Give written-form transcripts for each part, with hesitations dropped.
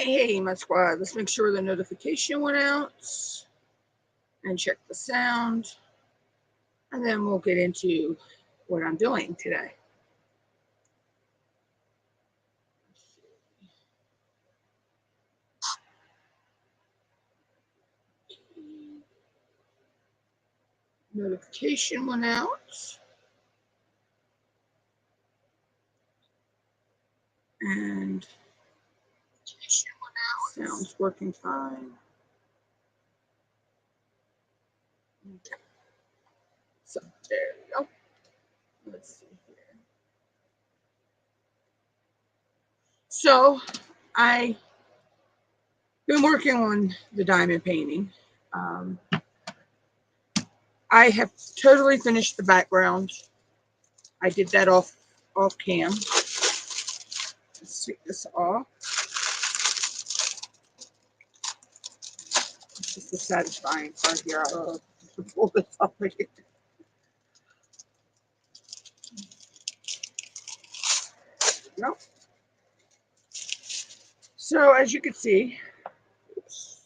Hey, my squad. Let's make sure the notification went out and check the sound. And then we'll get into what I'm doing today. Notification went out. And sounds working fine. Okay. So there we go. Let's see here. So I've been working on the diamond painting. I have totally finished the background. I did that off cam. Let's take this off. It's just the satisfying part here. I'll pull this off right here. Nope. So as you can see, oops,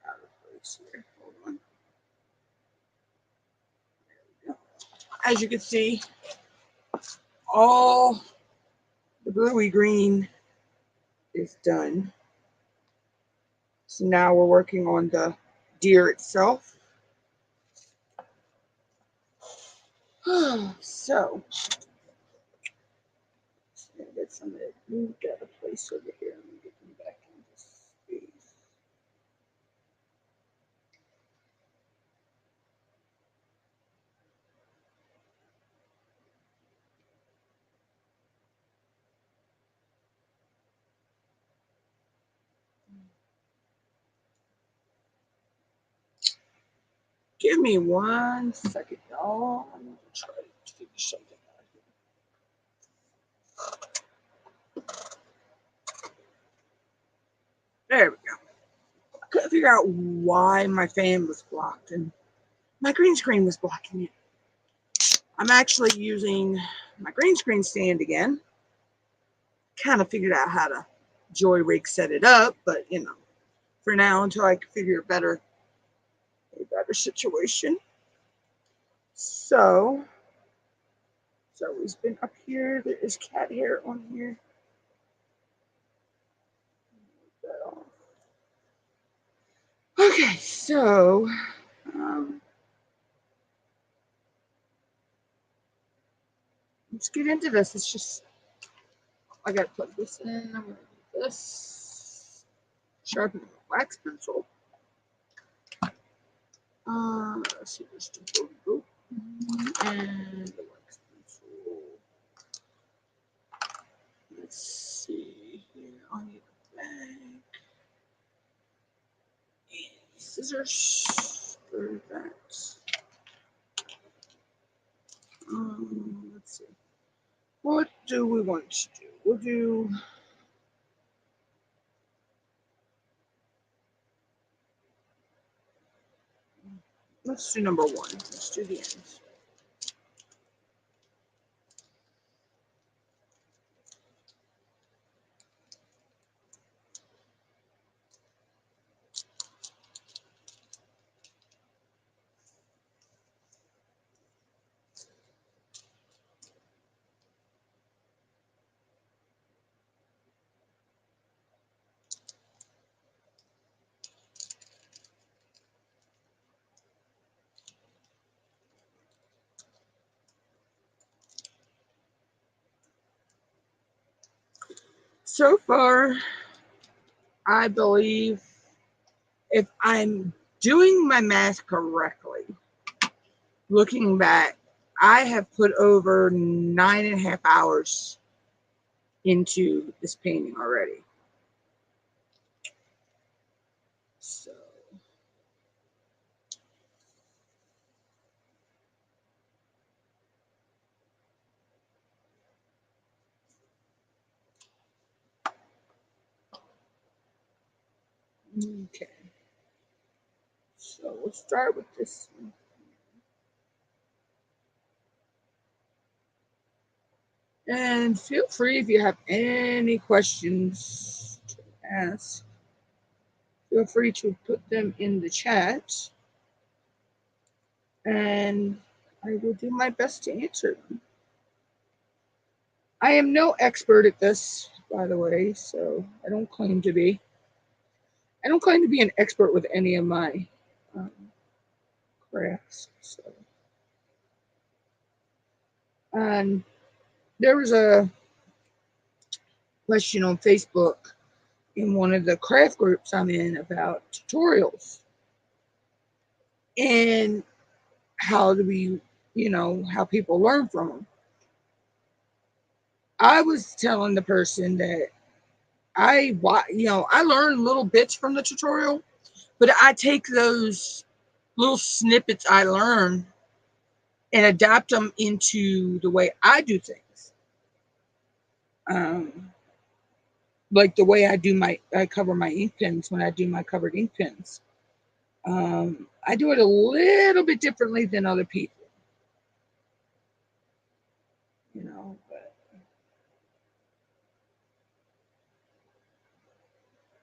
out of place here. Hold on. There we go. As you can see, all the bluey green is done. So now we're working on the deer itself. So get some of it moved out of place over here. Let me get them back into space. Give me 1 second, y'all. I'm gonna try to figure something out here. There we go. I couldn't figure out why my fan was blocked and my green screen was blocking it. I'm actually using my green screen stand again. Kind of figured out how to joy rig set it up, but you know, for now until I can figure a better situation. So it's always been up here. There is cat hair on here. Okay, so let's get into this. It's just I gotta plug this in. I'm gonna do this. Sharpen the wax pencil. Let's see, there's two and the wax pencil. Let's see here. I need a bag. And scissors for that. Let's see. What do we want to do? We'll do. Let's do number 1. Let's do the ends. So far, I believe if I'm doing my math correctly, looking back, I have put over 9.5 hours into this painting already. So okay. So we'll start with this one. And feel free if you have any questions to ask. Feel free to put them in the chat, and I will do my best to answer them. I am no expert at this, by the way, so I don't claim to be. I don't claim to be an expert with any of my um, crafts. So. And there was a question on Facebook in one of the craft groups I'm in about tutorials and how do we, how people learn from them. I was telling the person that I learn little bits from the tutorial, but I take those little snippets I learn and adapt them into the way I do things. Like the way I cover my ink pens when I do my covered ink pens. I do it a little bit differently than other people, but,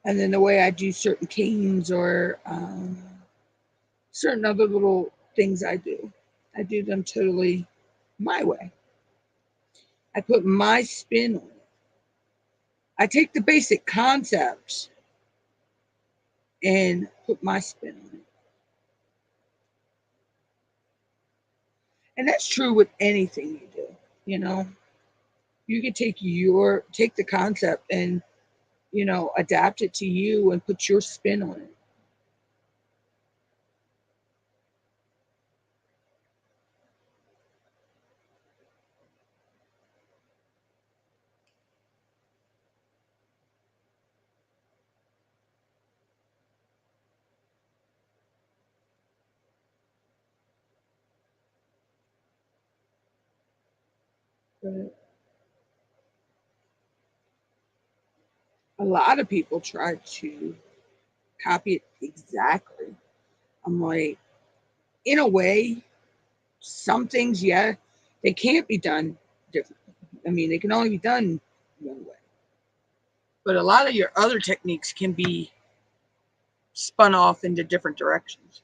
and then the way I do certain canes or certain other little things I do them totally my way. I put my spin on it. I take the basic concepts and put my spin on it. And that's true with anything you do, you know. You can take the concept and, adapt it to you and put your spin on it. But a lot of people try to copy it exactly. I'm like, in a way, some things, yeah, they can't be done differently. I mean, they can only be done one way. But a lot of your other techniques can be spun off into different directions.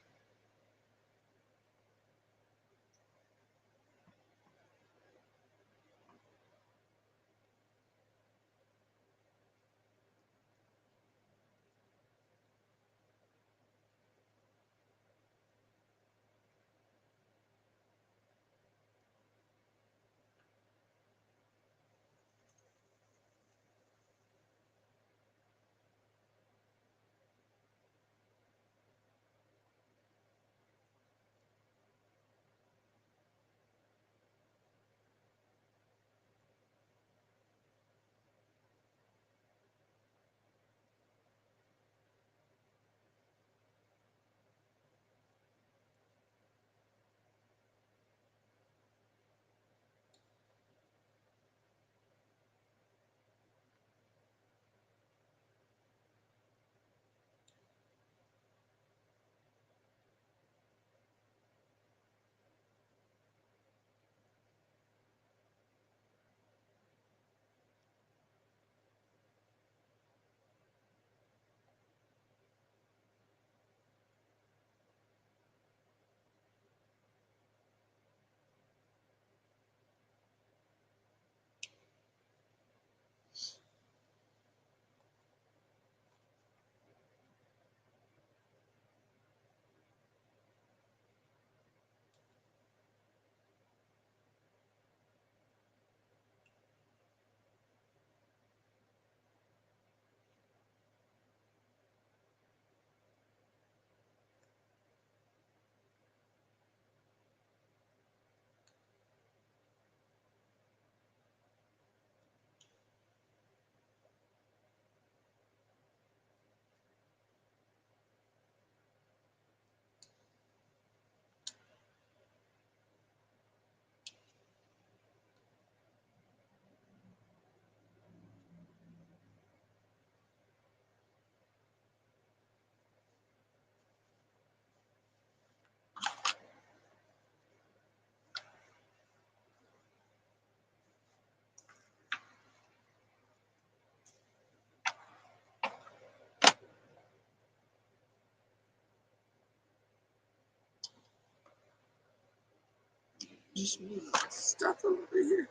Just move my stuff over here.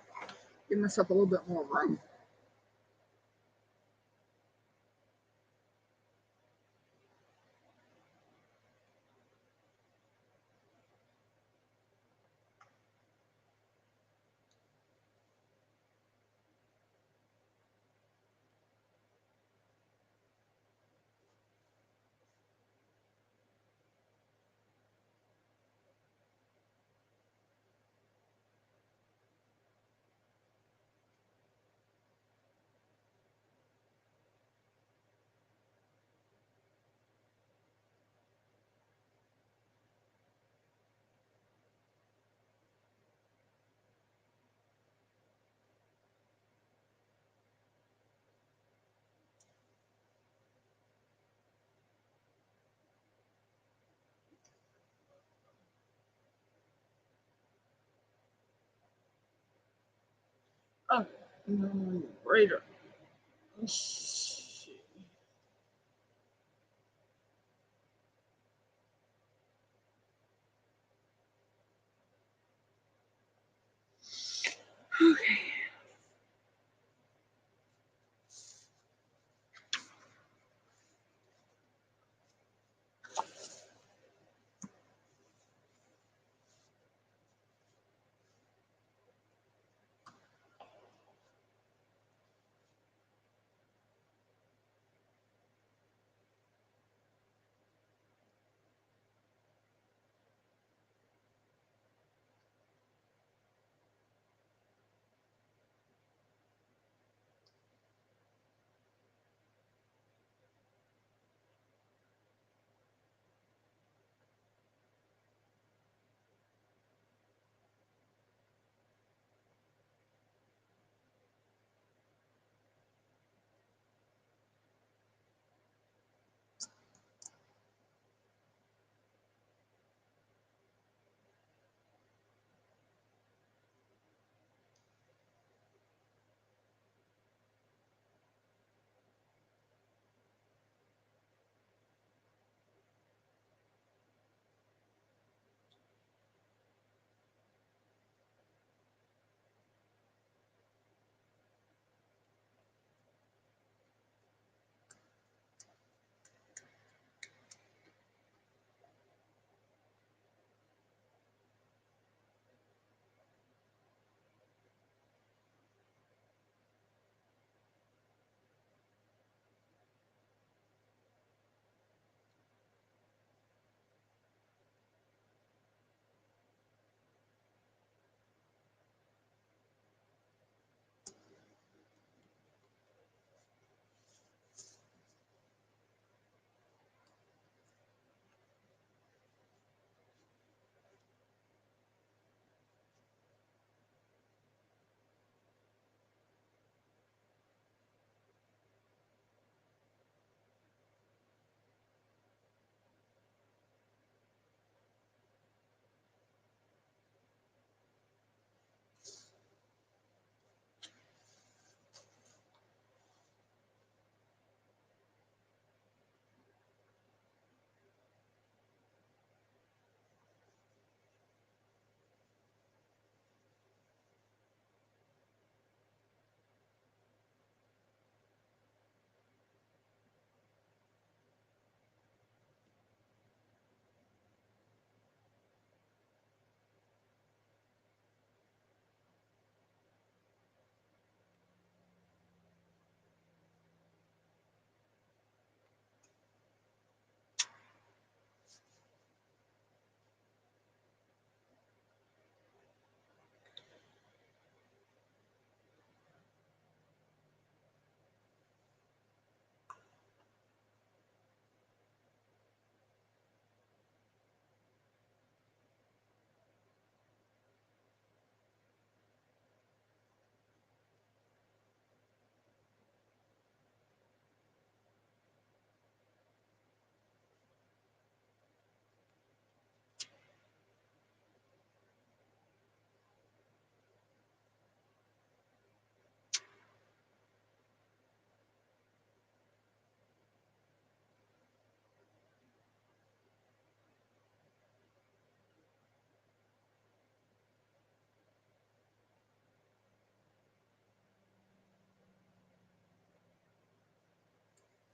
Give myself a little bit more room. Oh, greater. Let's see. Okay.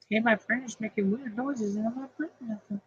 Hey, my friend is making weird noises and I'm not putting nothing.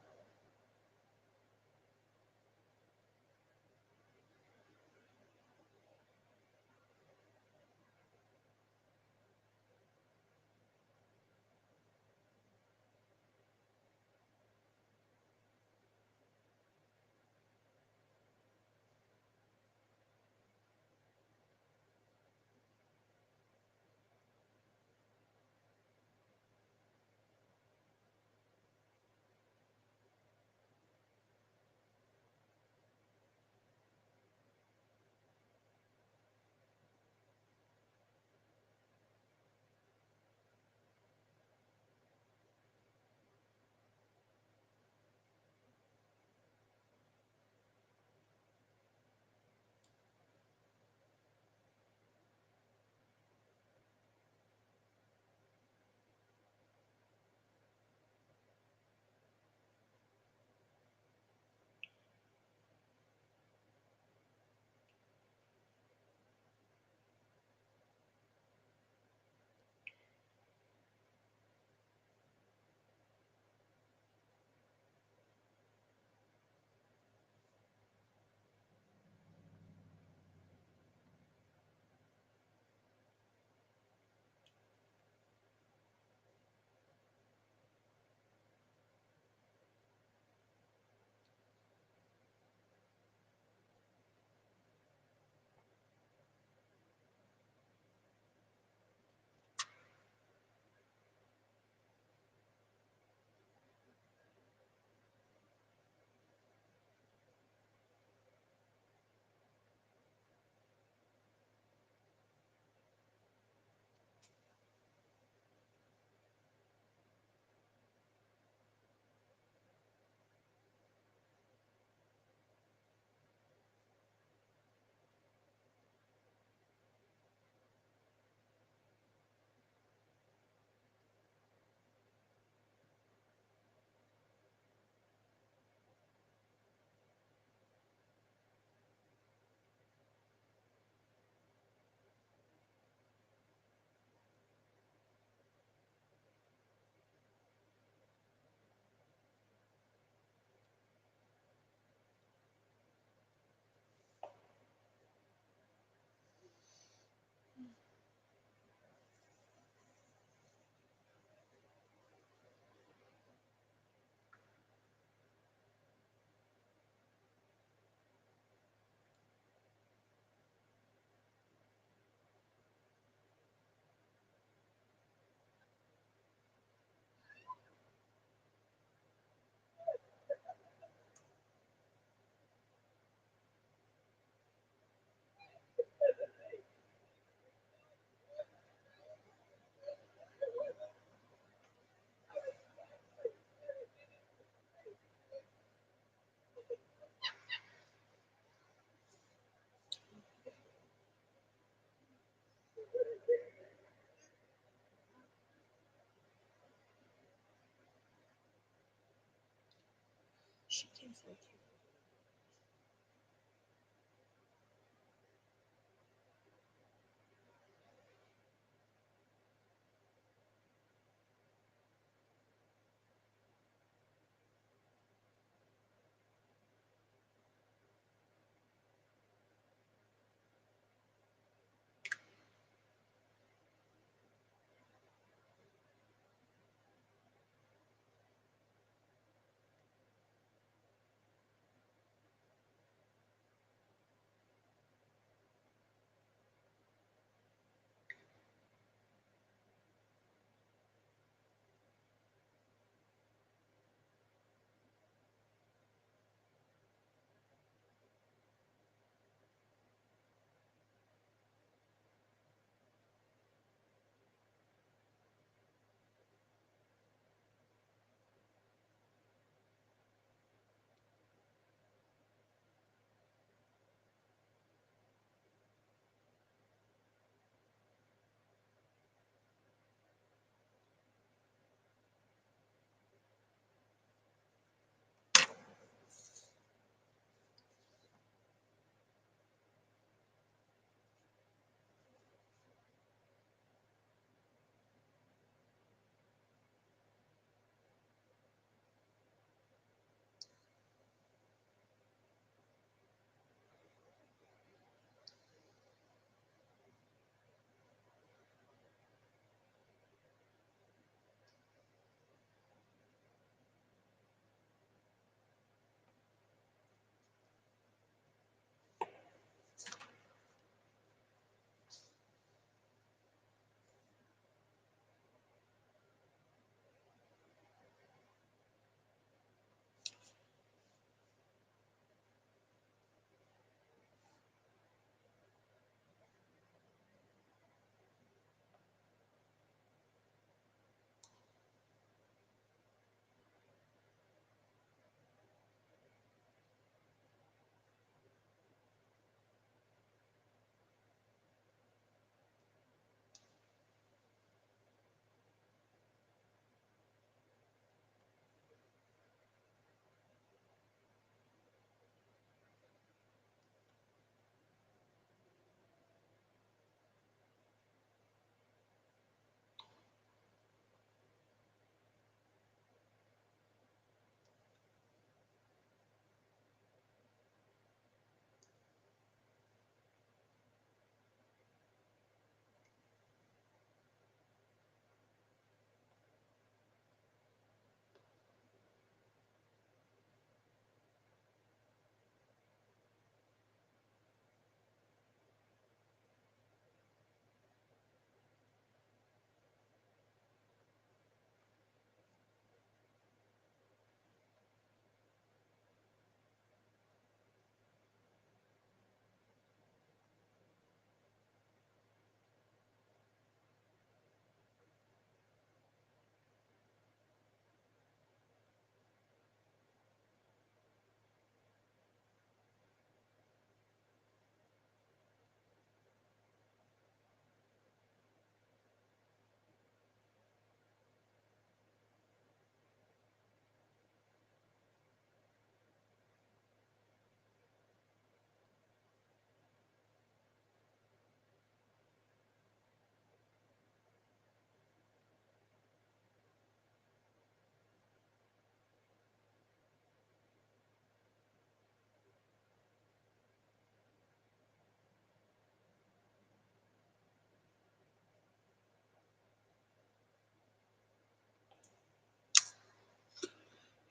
She tastes like you.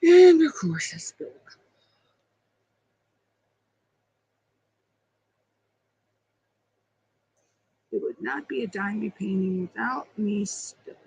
And of course, I spilled. It would not be a diamond painting without me spilling.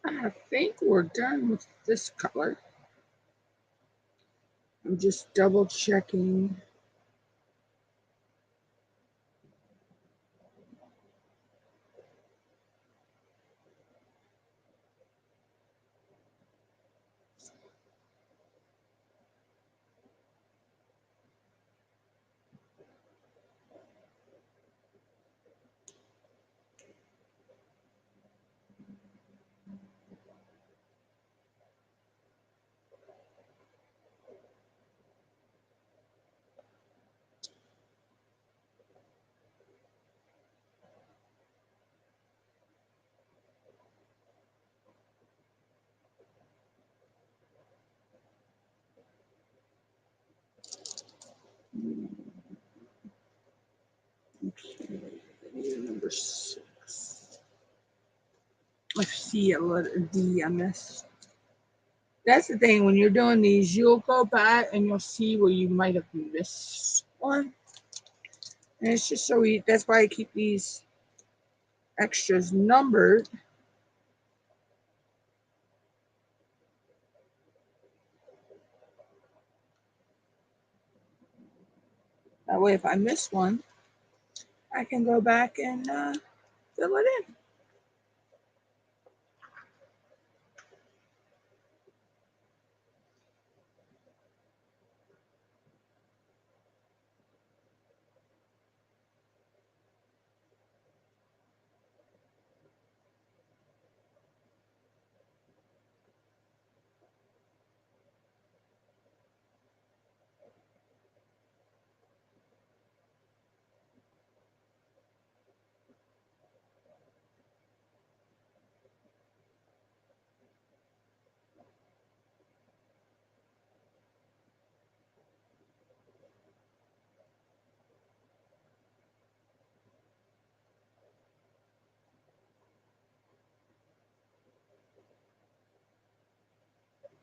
I think we're done with this color. I'm just double checking. Okay, number 6. I see a letter D. I missed. That's the thing. When you're doing these, you'll go back and you'll see where you might have missed one. And it's just so easy. That's why I keep these extras numbered. That way, if I miss one, I can go back and fill it in.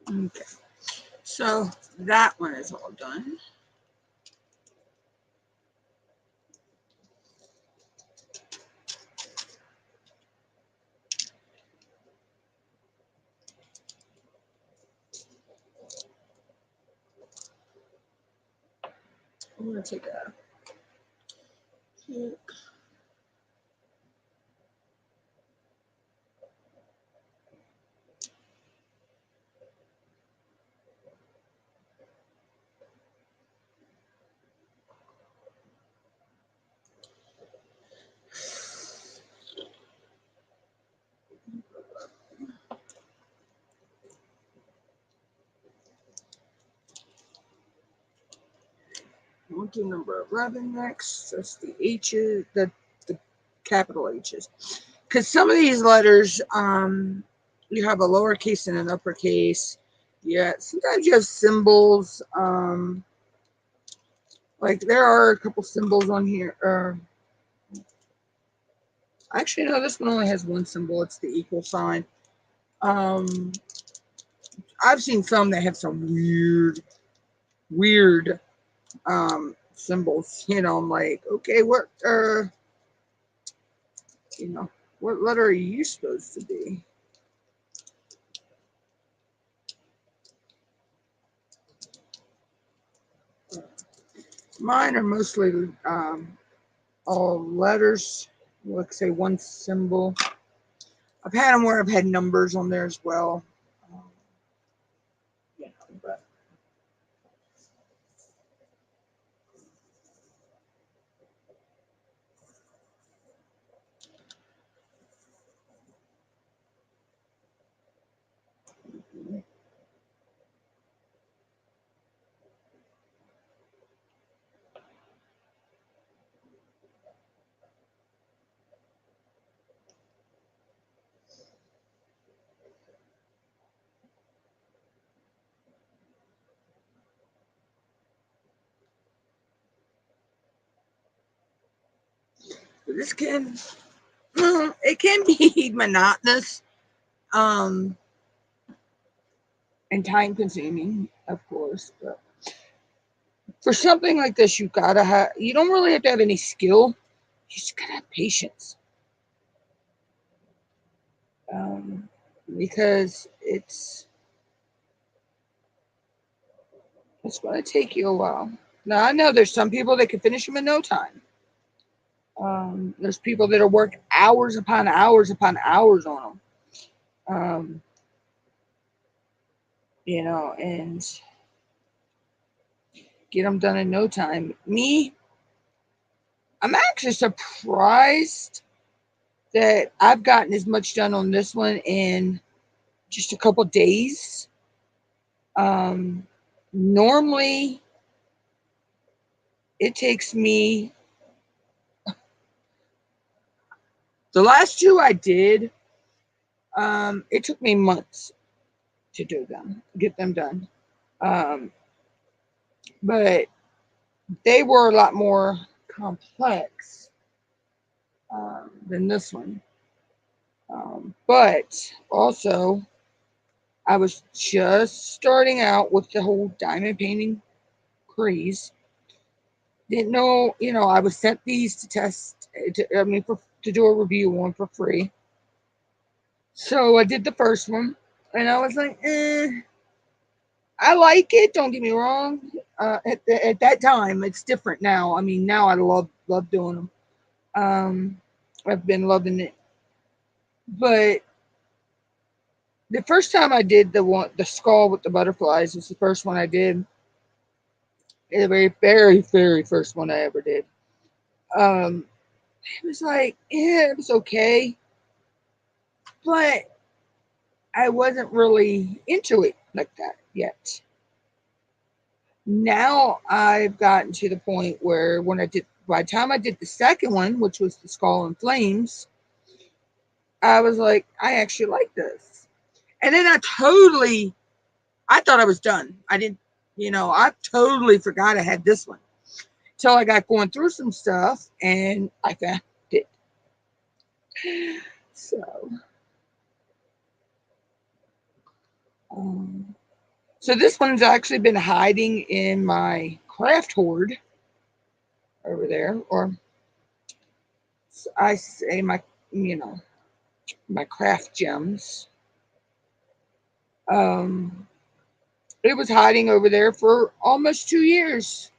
Okay, so that one is all done. I'm going to take a pick. We'll do number 11 next. That's the H's, the capital H's. Because some of these letters, you have a lowercase and an uppercase. Yeah, sometimes you have symbols. Like there are a couple symbols on here. Actually, no, this one only has one symbol. It's the equal sign. Um, I've seen some that have some weird symbols. You know, I'm like, okay, what you know, what letter are you supposed to be? Mine are mostly all letters. Like say one symbol. I've had them where I've had numbers on there as well. Um, you know, but this can it can be monotonous and time consuming, of course, but for something like this you don't really have to have any skill. You just gotta have patience. because it's going to take you a while. Now, I know there's some people that can finish them in no time. There's people that are work hours upon hours upon hours on them. You know, and get them done in no time. Me, I'm actually surprised that I've gotten as much done on this one in just a couple days. Normally, it takes me, the last two I did, it took me months to do them, get them done. But they were a lot more complex than this one. But also, I was just starting out with the whole diamond painting craze. Didn't know, you know, I was sent these to test, to do a review on for free. So I did the first one, and I was like, I like it. Don't get me wrong. At that time, it's different now. I mean, now I love doing them. I've been loving it, but the first time I did the skull with the butterflies was the first one I did. The very, very, very first one I ever did. Um, it was like, yeah, it was okay, but I wasn't really into it like that yet. Now I've gotten to the point where by the time I did the second one, which was the skull and flames, I was like, I actually like this. And then I thought I was done. I didn't, I totally forgot I had this one till I got going through some stuff and I found it. So, um, so this one's actually been hiding in my craft hoard over there, or I say my craft gems. Um, it was hiding over there for almost 2 years.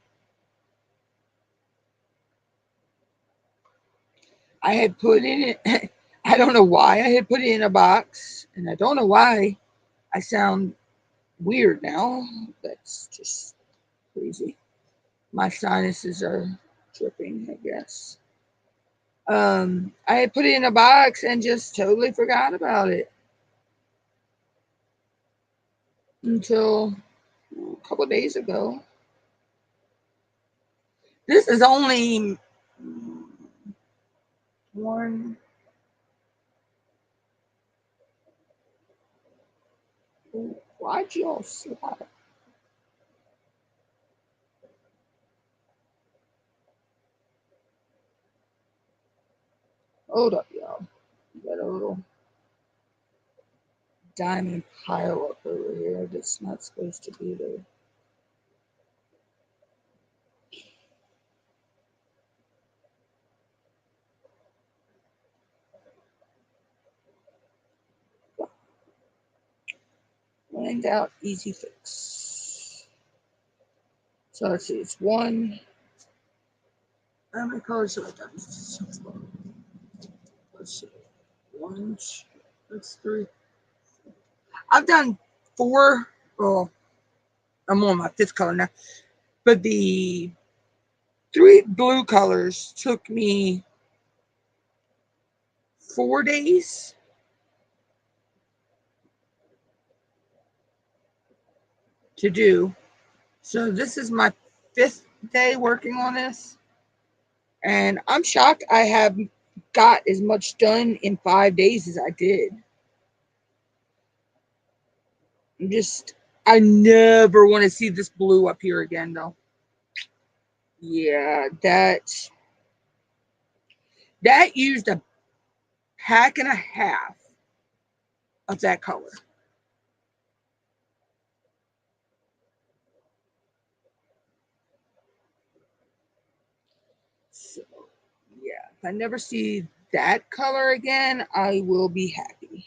I had put in it. I don't know why I had put it in a box, and I don't know why I sound weird now. That's just crazy. My sinuses are dripping, I guess. I had put it in a box and just totally forgot about it until a couple of days ago. This is only one. Why'd y'all slap? Hold up, y'all. Got a little diamond pile up over here that's not supposed to be there. Find out, easy fix. So let's see, it's one. How many colors have I done? Let's see. One, two, that's three. I've done four. Well, I'm on my fifth color now. But the three blue colors took me 4 days. To do. So this is my fifth day working on this. And I'm shocked I have got as much done in 5 days as I did. I never want to see this blue up here again, though. Yeah, that used a pack and a half of that color. So, yeah, if I never see that color again, I will be happy.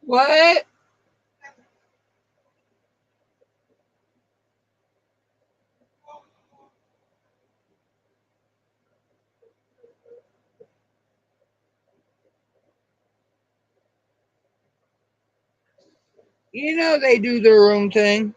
What? You know they do their own thing.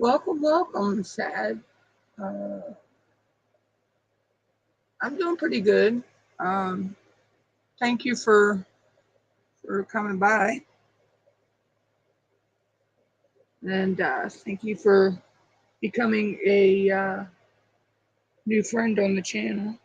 Welcome, welcome, Sad. Uh, I'm doing pretty good. Um, Thank you for coming by, and thank you for becoming a new friend on the channel.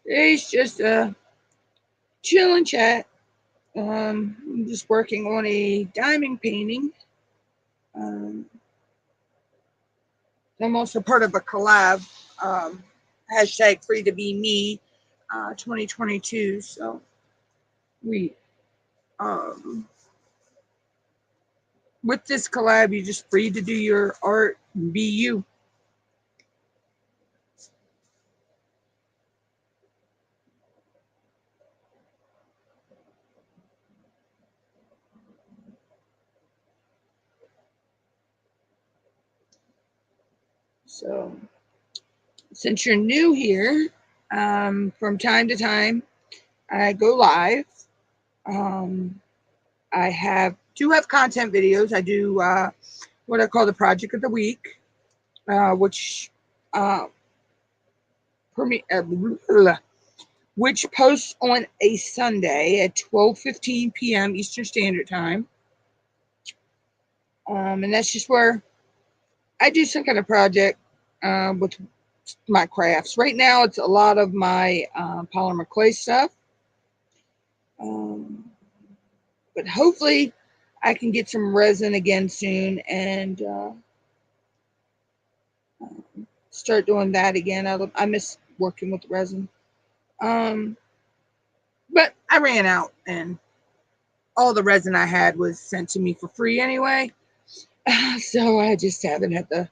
It's just a chill and chat. I'm just working on a diamond painting. Um, I'm also part of a collab. Hashtag free to be me 2022. So we um, with this collab, you're just free to do your art and be you. So since you're new here, from time to time, I go live. Um, I do have content videos. I do what I call the project of the week, which uh, which posts on a Sunday at 12:15 p.m. Eastern Standard Time. And that's just where I do some kind of project with my crafts. Right now, it's a lot of my polymer clay stuff. Um, but hopefully, I can get some resin again soon and start doing that again. I miss working with resin. But I ran out, and all the resin I had was sent to me for free anyway. So I just haven't had the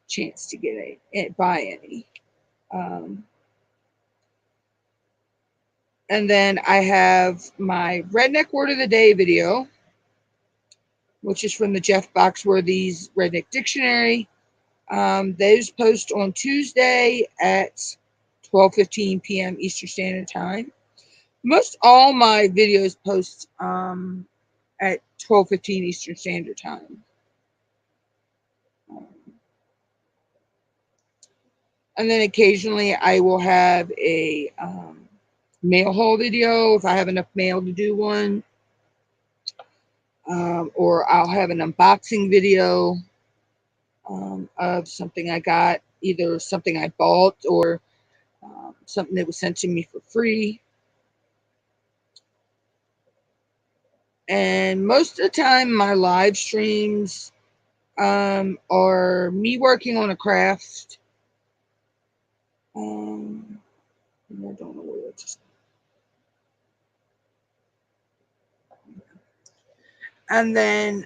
chance to buy any. Um, and then I have my redneck word of the day video, which is from the Jeff Foxworthy's Redneck Dictionary. Those post on Tuesday at 12:15 p.m. Eastern Standard Time. Most all my videos post at 12:15 Eastern Standard Time. And then occasionally I will have a mail haul video if I have enough mail to do one. Or I'll have an unboxing video of something I got, either something I bought or something that was sent to me for free. And most of the time, my live streams are me working on a craft. I don't know where it's. And then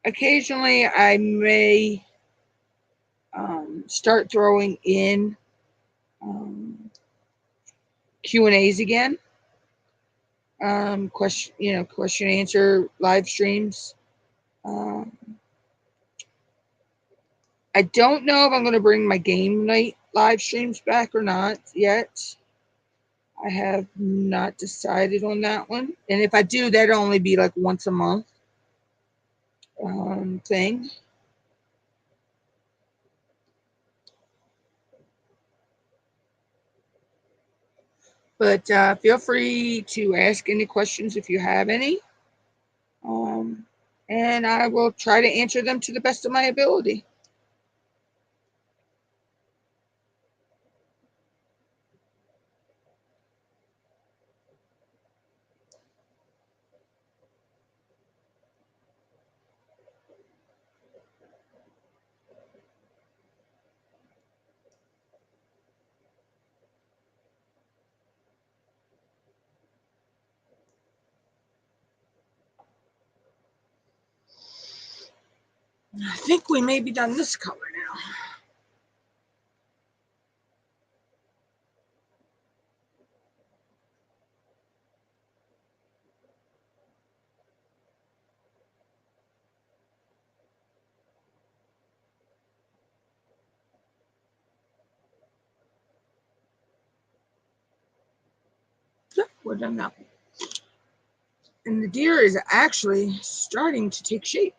occasionally I may start throwing in Q&As again. Question answer live streams. I don't know if I'm going to bring my game night live streams back or not yet. I have not decided on that one. And if I do, that'll only be like once a month thing. But feel free to ask any questions if you have any. And I will try to answer them to the best of my ability. I think we may be done this color now. We've done that. And the deer is actually starting to take shape.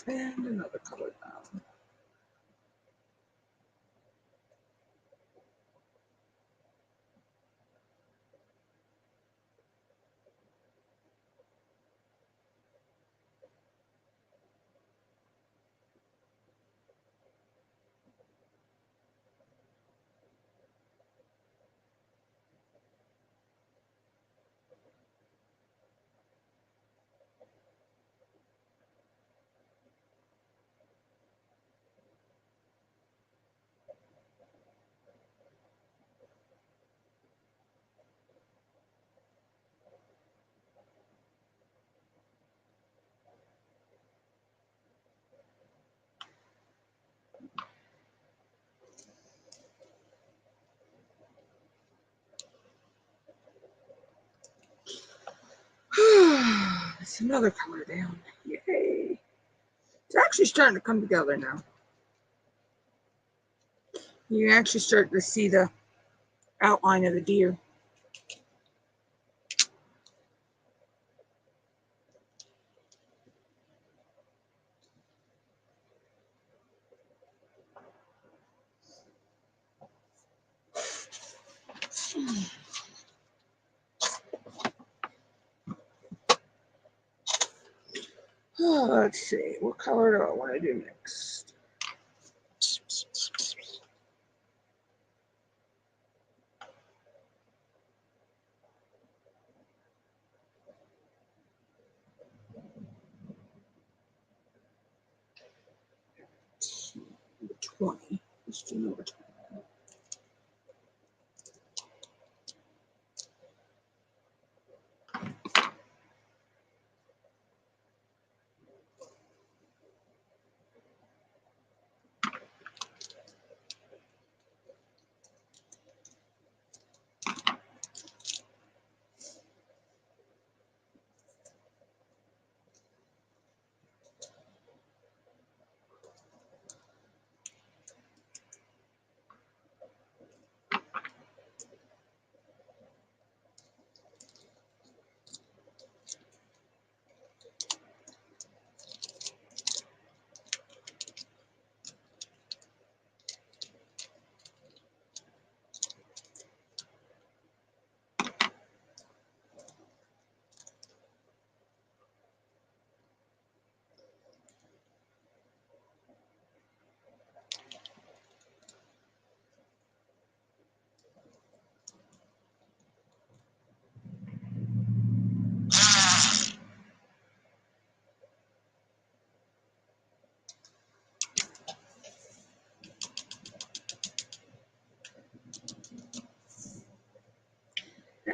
And another color down. It's another color down. Yay. It's actually starting to come together now. You can actually start to see the outline of the deer. Let's see, what color do I want to do next? Number 20. Let's do number 20.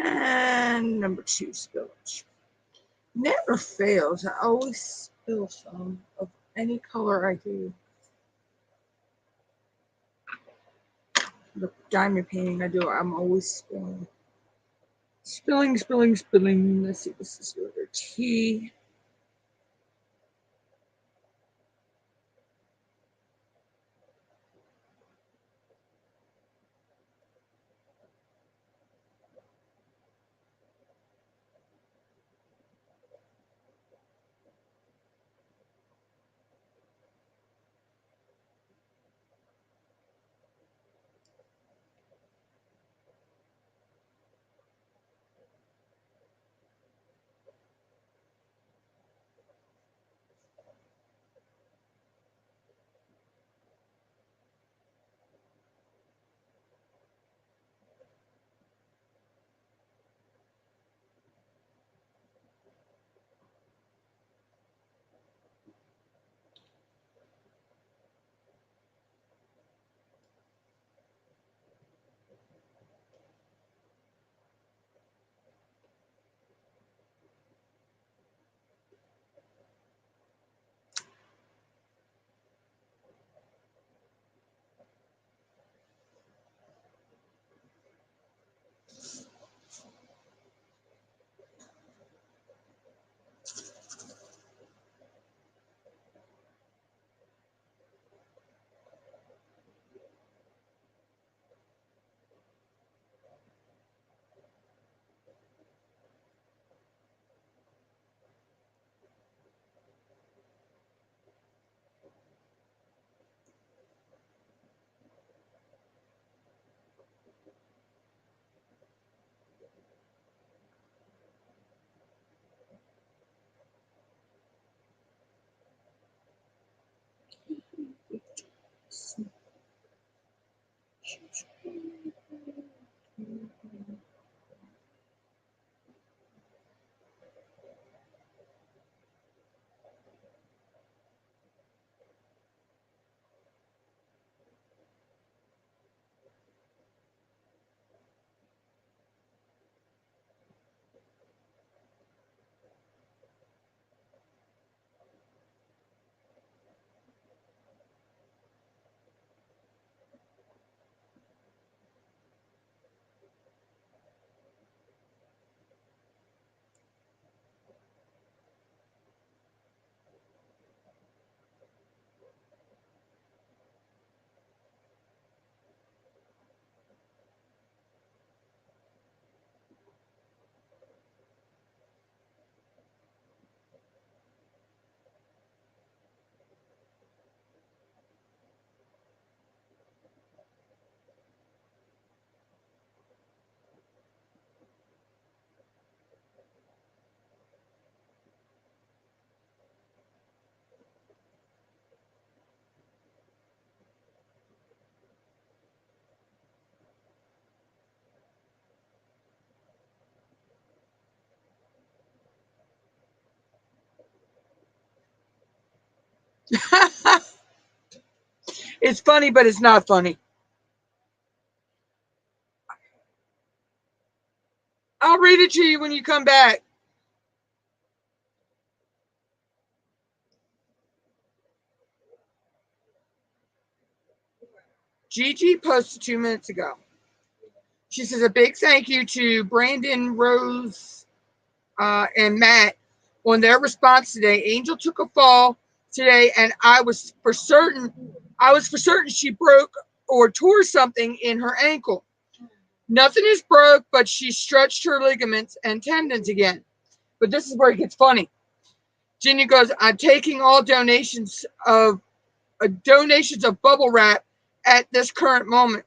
And number 2, spillage. Never fails. I always spill some of any color I do. The diamond painting I do, I'm always spilling. Spilling, spilling, spilling. Let's see, this is letter T. It's funny, but it's not funny. I'll read it to you when you come back. Gigi posted 2 minutes ago. She says a big thank you to Brandon, Rose, and Matt on their response today. Angel took a fall today, and I was for certain she broke or tore something in her ankle. Nothing is broke, but she stretched her ligaments and tendons again. But this is where it gets funny. Jenny goes, I'm taking all donations of bubble wrap at this current moment.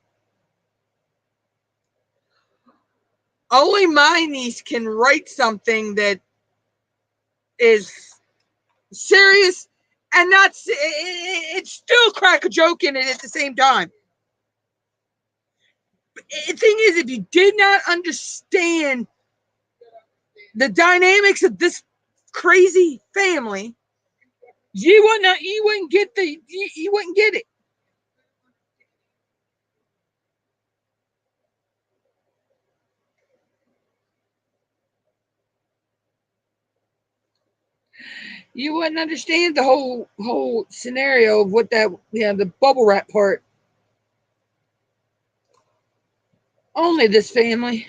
Only my niece can write something that is serious and not, it's still crack a joke in it at the same time. The thing is, if you did not understand the dynamics of this crazy family, you wouldn't get it. You wouldn't understand the whole scenario of what that, the bubble wrap part. Only this family.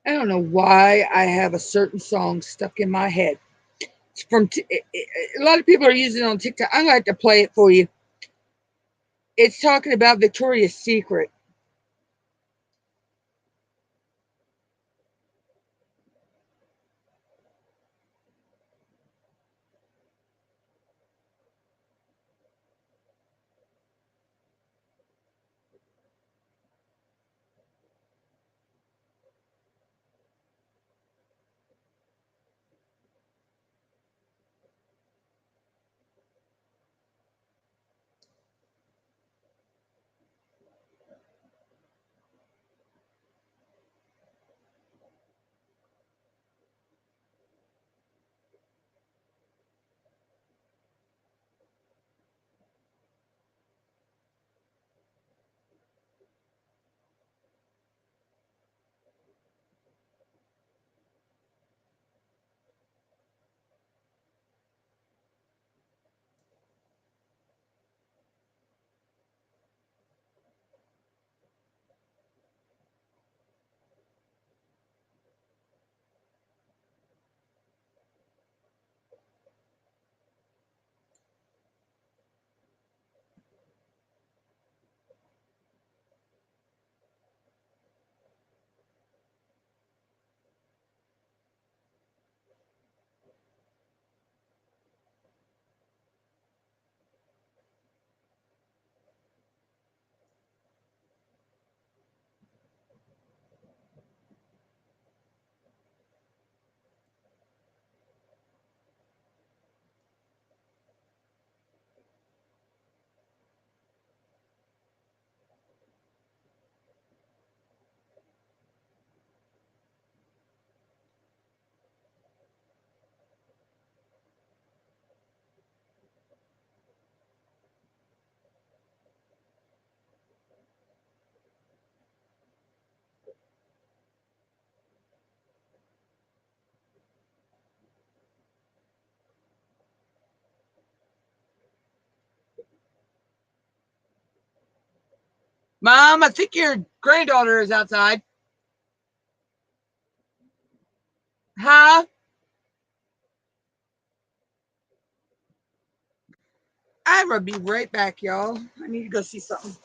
I don't know why I have a certain song stuck in my head. It's from a lot of people are using it on TikTok. I'm gonna have to play it for you. It's talking about Victoria's Secret. Mom, I think your granddaughter is outside. Huh? I'm gonna be right back, y'all. I need to go see something.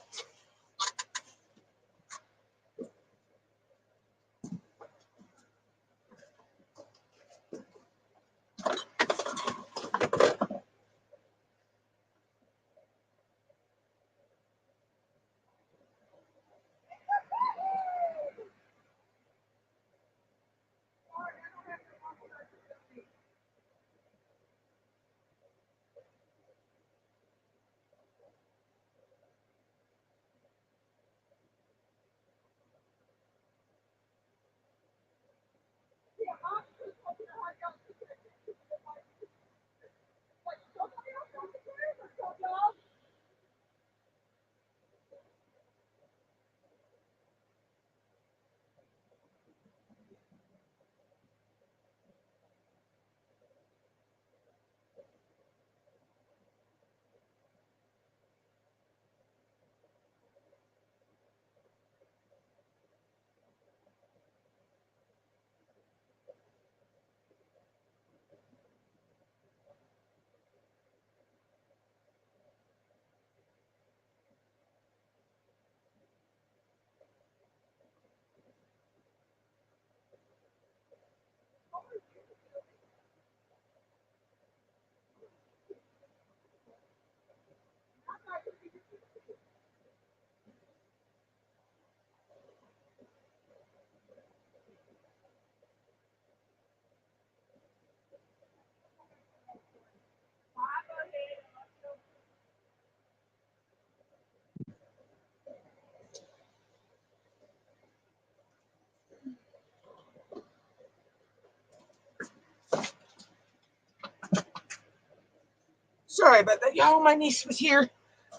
Sorry about that, y'all. My niece was here.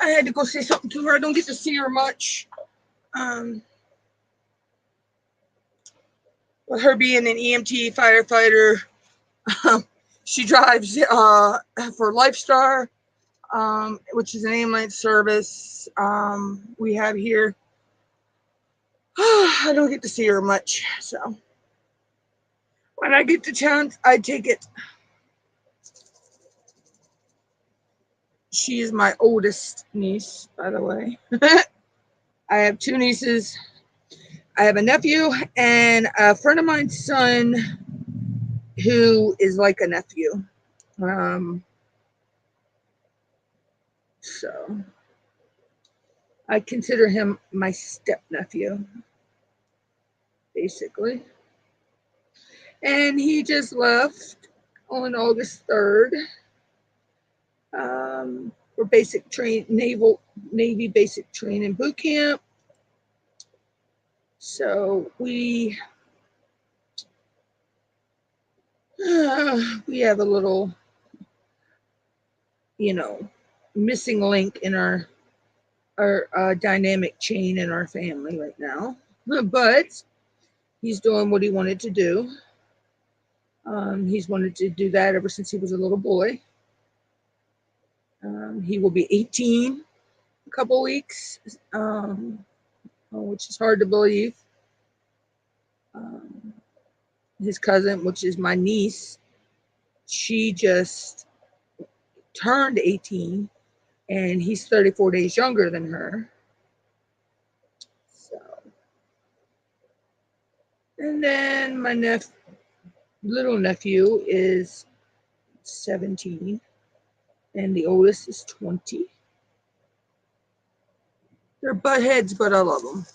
I had to go say something to her. I don't get to see her much. With her being an EMT firefighter, she drives for Lifestar, which is an ambulance service we have here. I don't get to see her much, so when I get the chance, I take it. She is my oldest niece, by the way. I have two nieces. I have a nephew and a friend of mine's son who is like a nephew. So I consider him my step nephew, basically. And he just left on August 3rd for basic Navy basic training boot camp. So we have a little, missing link in our dynamic chain in our family right now. But he's doing what he wanted to do. He's wanted to do that ever since he was a little boy. He will be 18 in a couple weeks, which is hard to believe. His cousin, which is my niece, she just turned 18, and he's 34 days younger than her. So, and then my little nephew is 17, and the oldest is 20. They're butt heads, but I love them.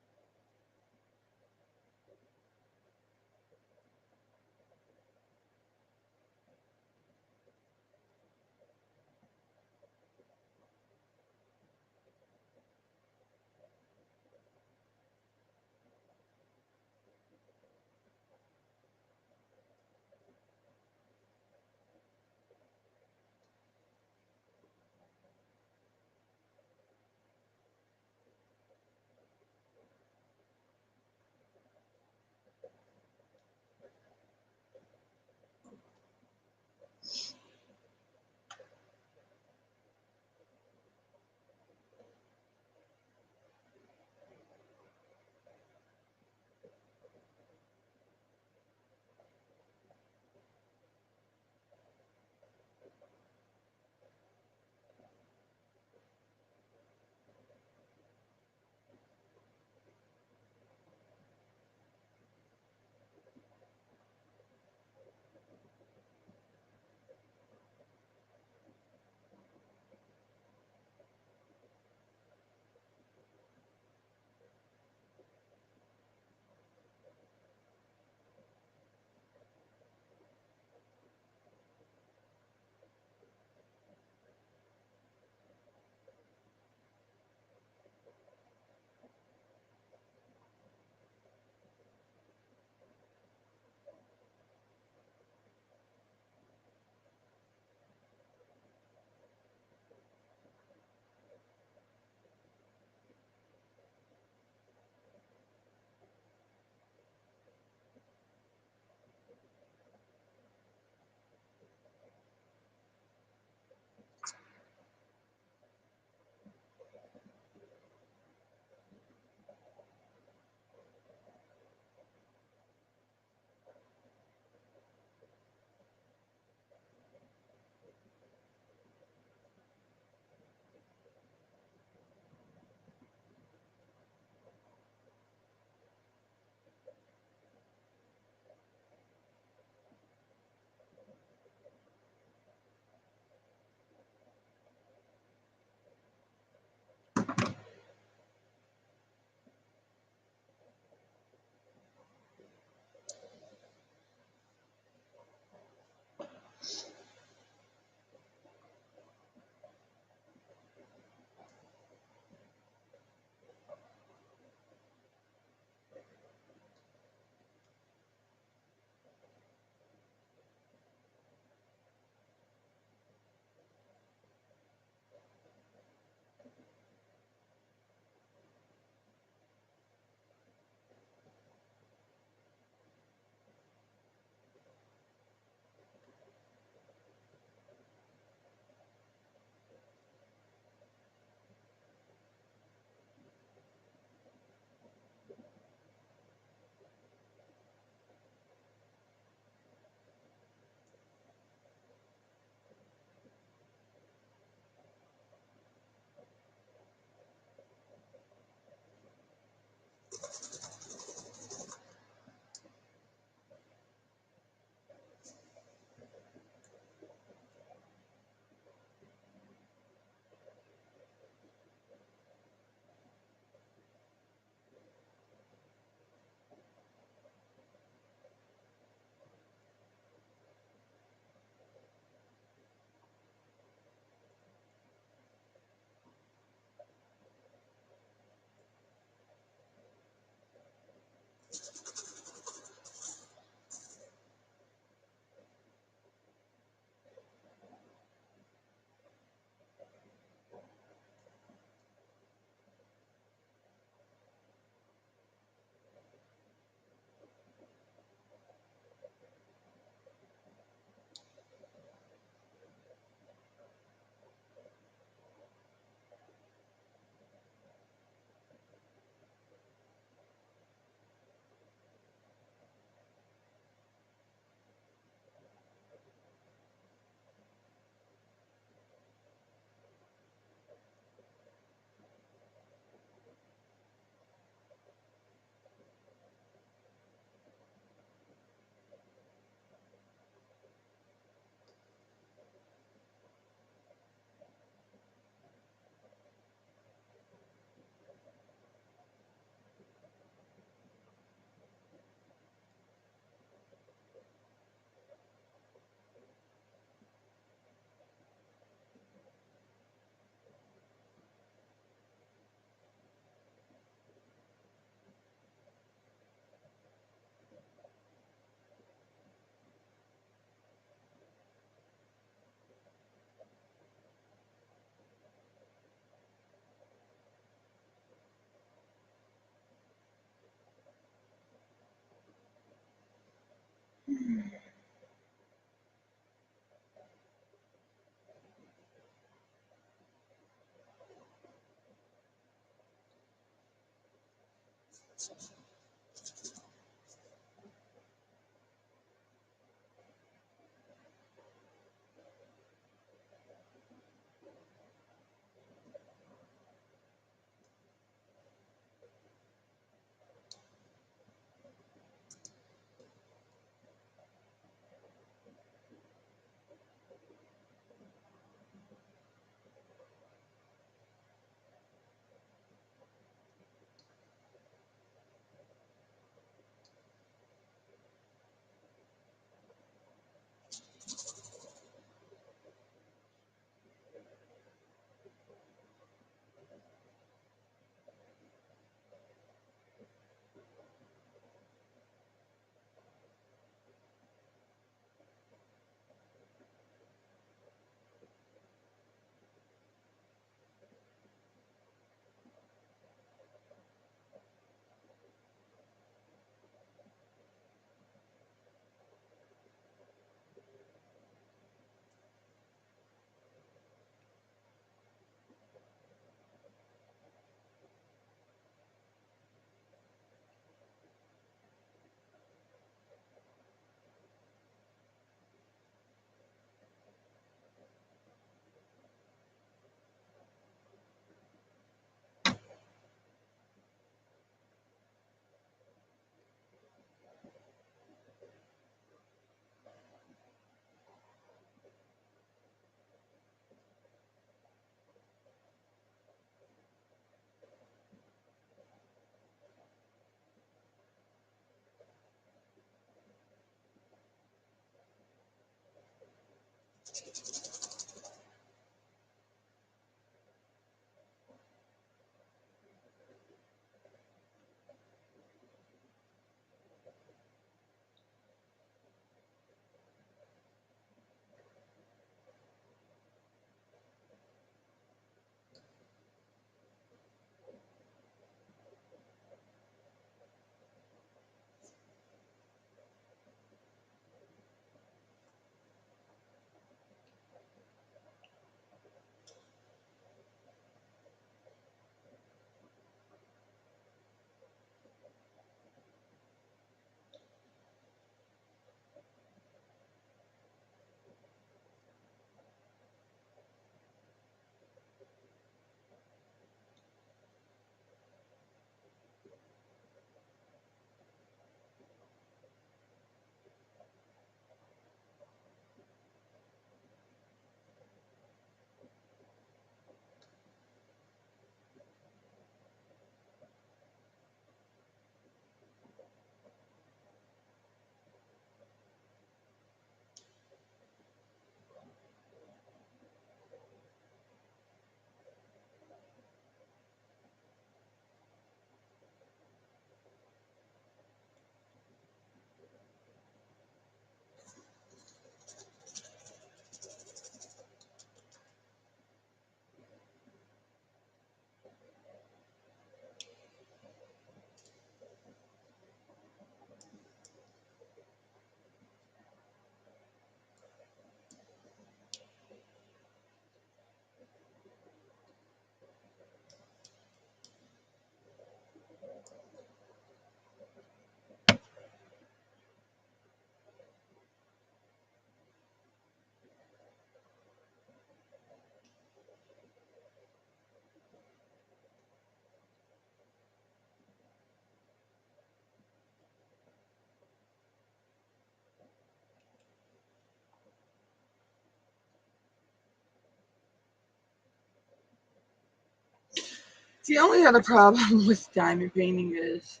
The only other problem with diamond painting is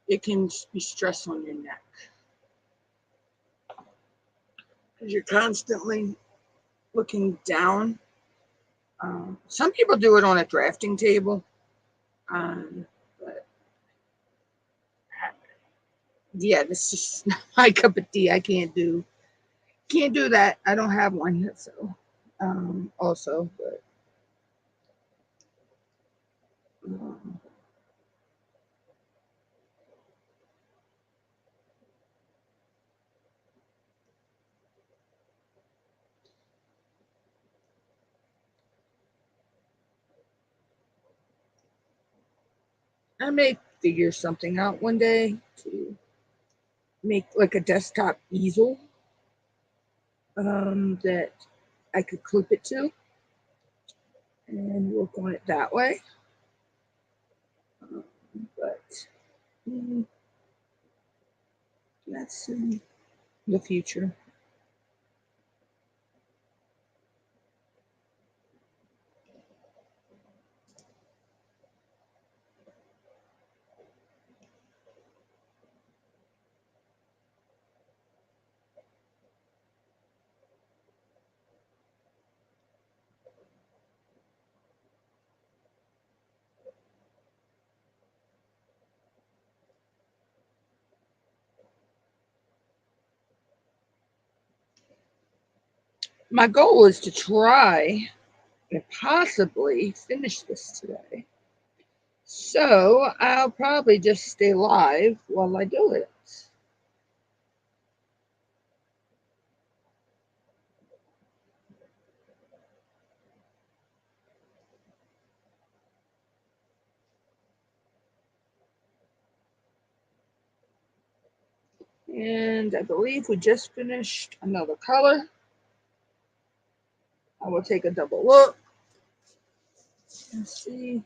it can be stress on your neck because you're constantly looking down. Some people do it on a drafting table, but yeah, this is just not my cup of tea. I can't do that. I don't have one, so also, but um, I may figure something out one day to make like a desktop easel that I could clip it to and work on it that way. But that's in the future. My goal is to try and possibly finish this today. So I'll probably just stay live while I do it. And I believe we just finished another color. I will take a double look and see.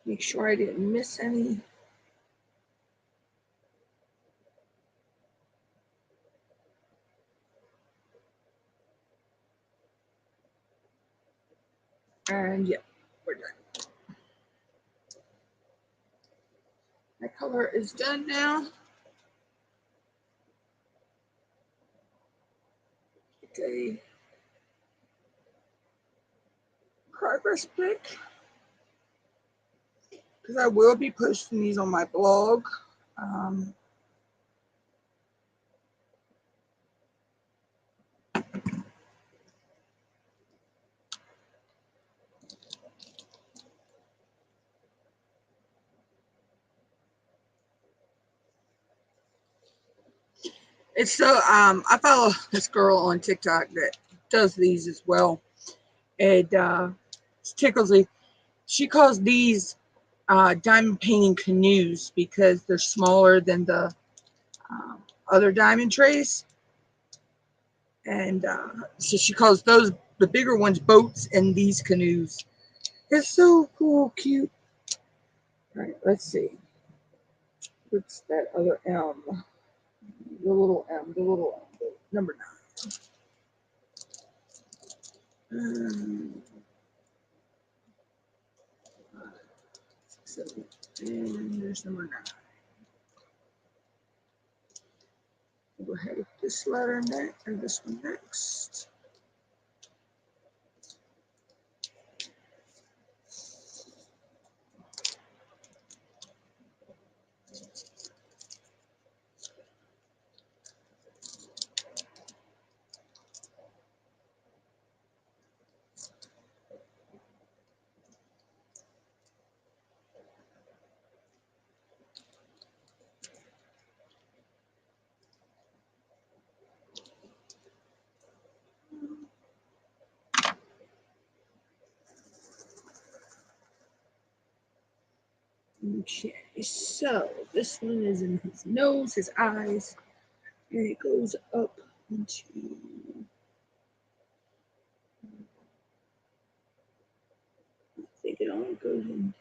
Make sure I didn't miss any. And yeah, we're done. My color is done now. Okay. Progress pic. Because I will be posting these on my blog. It's so I follow this girl on TikTok that does these as well. And it's tickles me. She calls these diamond painting canoes because they're smaller than the other diamond trays. And so she calls those, the bigger ones, boats, and these canoes. It's so cool, cute. All right, let's see. What's that other M? The little M, number 9. 7, and there's number 9. We'll go ahead with this letter next, or this one next. Okay, so this one is in his nose, his eyes, and it goes up into. I think it all goes into.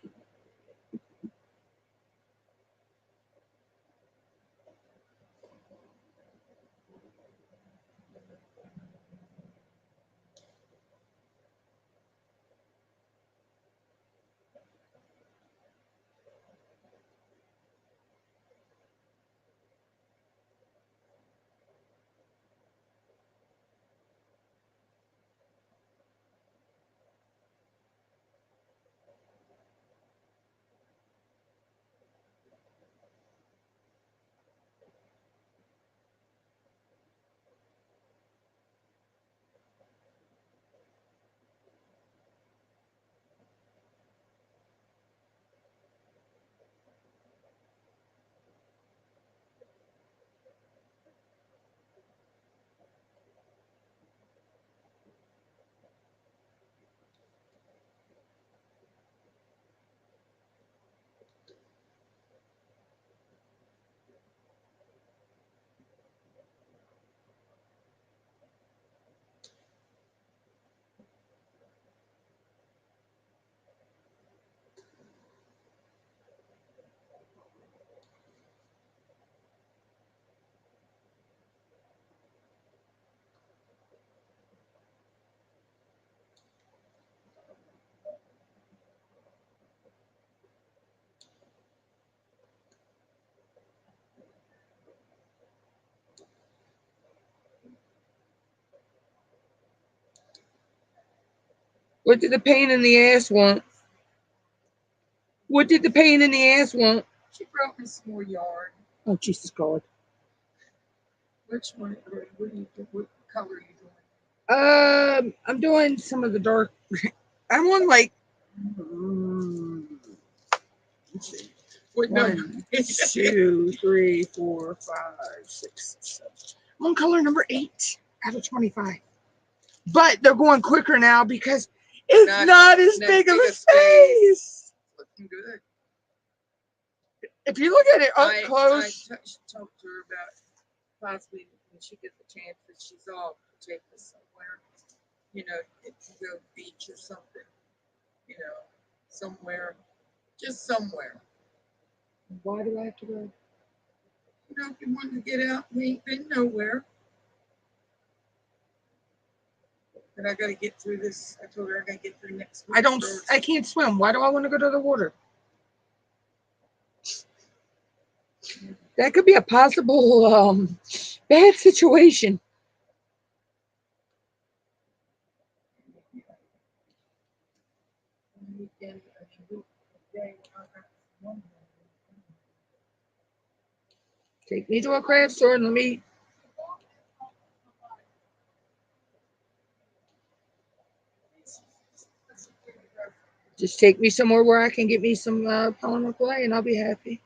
What did the pain in the ass want? What did the pain in the ass want? She brought me some more yarn. Oh, Jesus God. Which one? What do you do? What color are you doing? I'm doing some of the dark. I'm on like. Let's see. What number? 1, 2, 3, 4, 5, 6, 7. I'm on color number 8 out of 25. But they're going quicker now because it's not as big of a space. Looking good. If you look at it up close. I talked to her about possibly when she gets the chance that she's off to take us somewhere. You know, if you go to the beach or something. You know, somewhere. Just somewhere. Why do I have to go? You know, if you wanted to get out, we ain't been nowhere. But I gotta get through this. I told her I gotta get through next week. I can't swim. Why do I want to go to the water? That could be a possible bad situation. Take me to a craft store and let me. Just take me somewhere where I can get me some polymer clay and I'll be happy.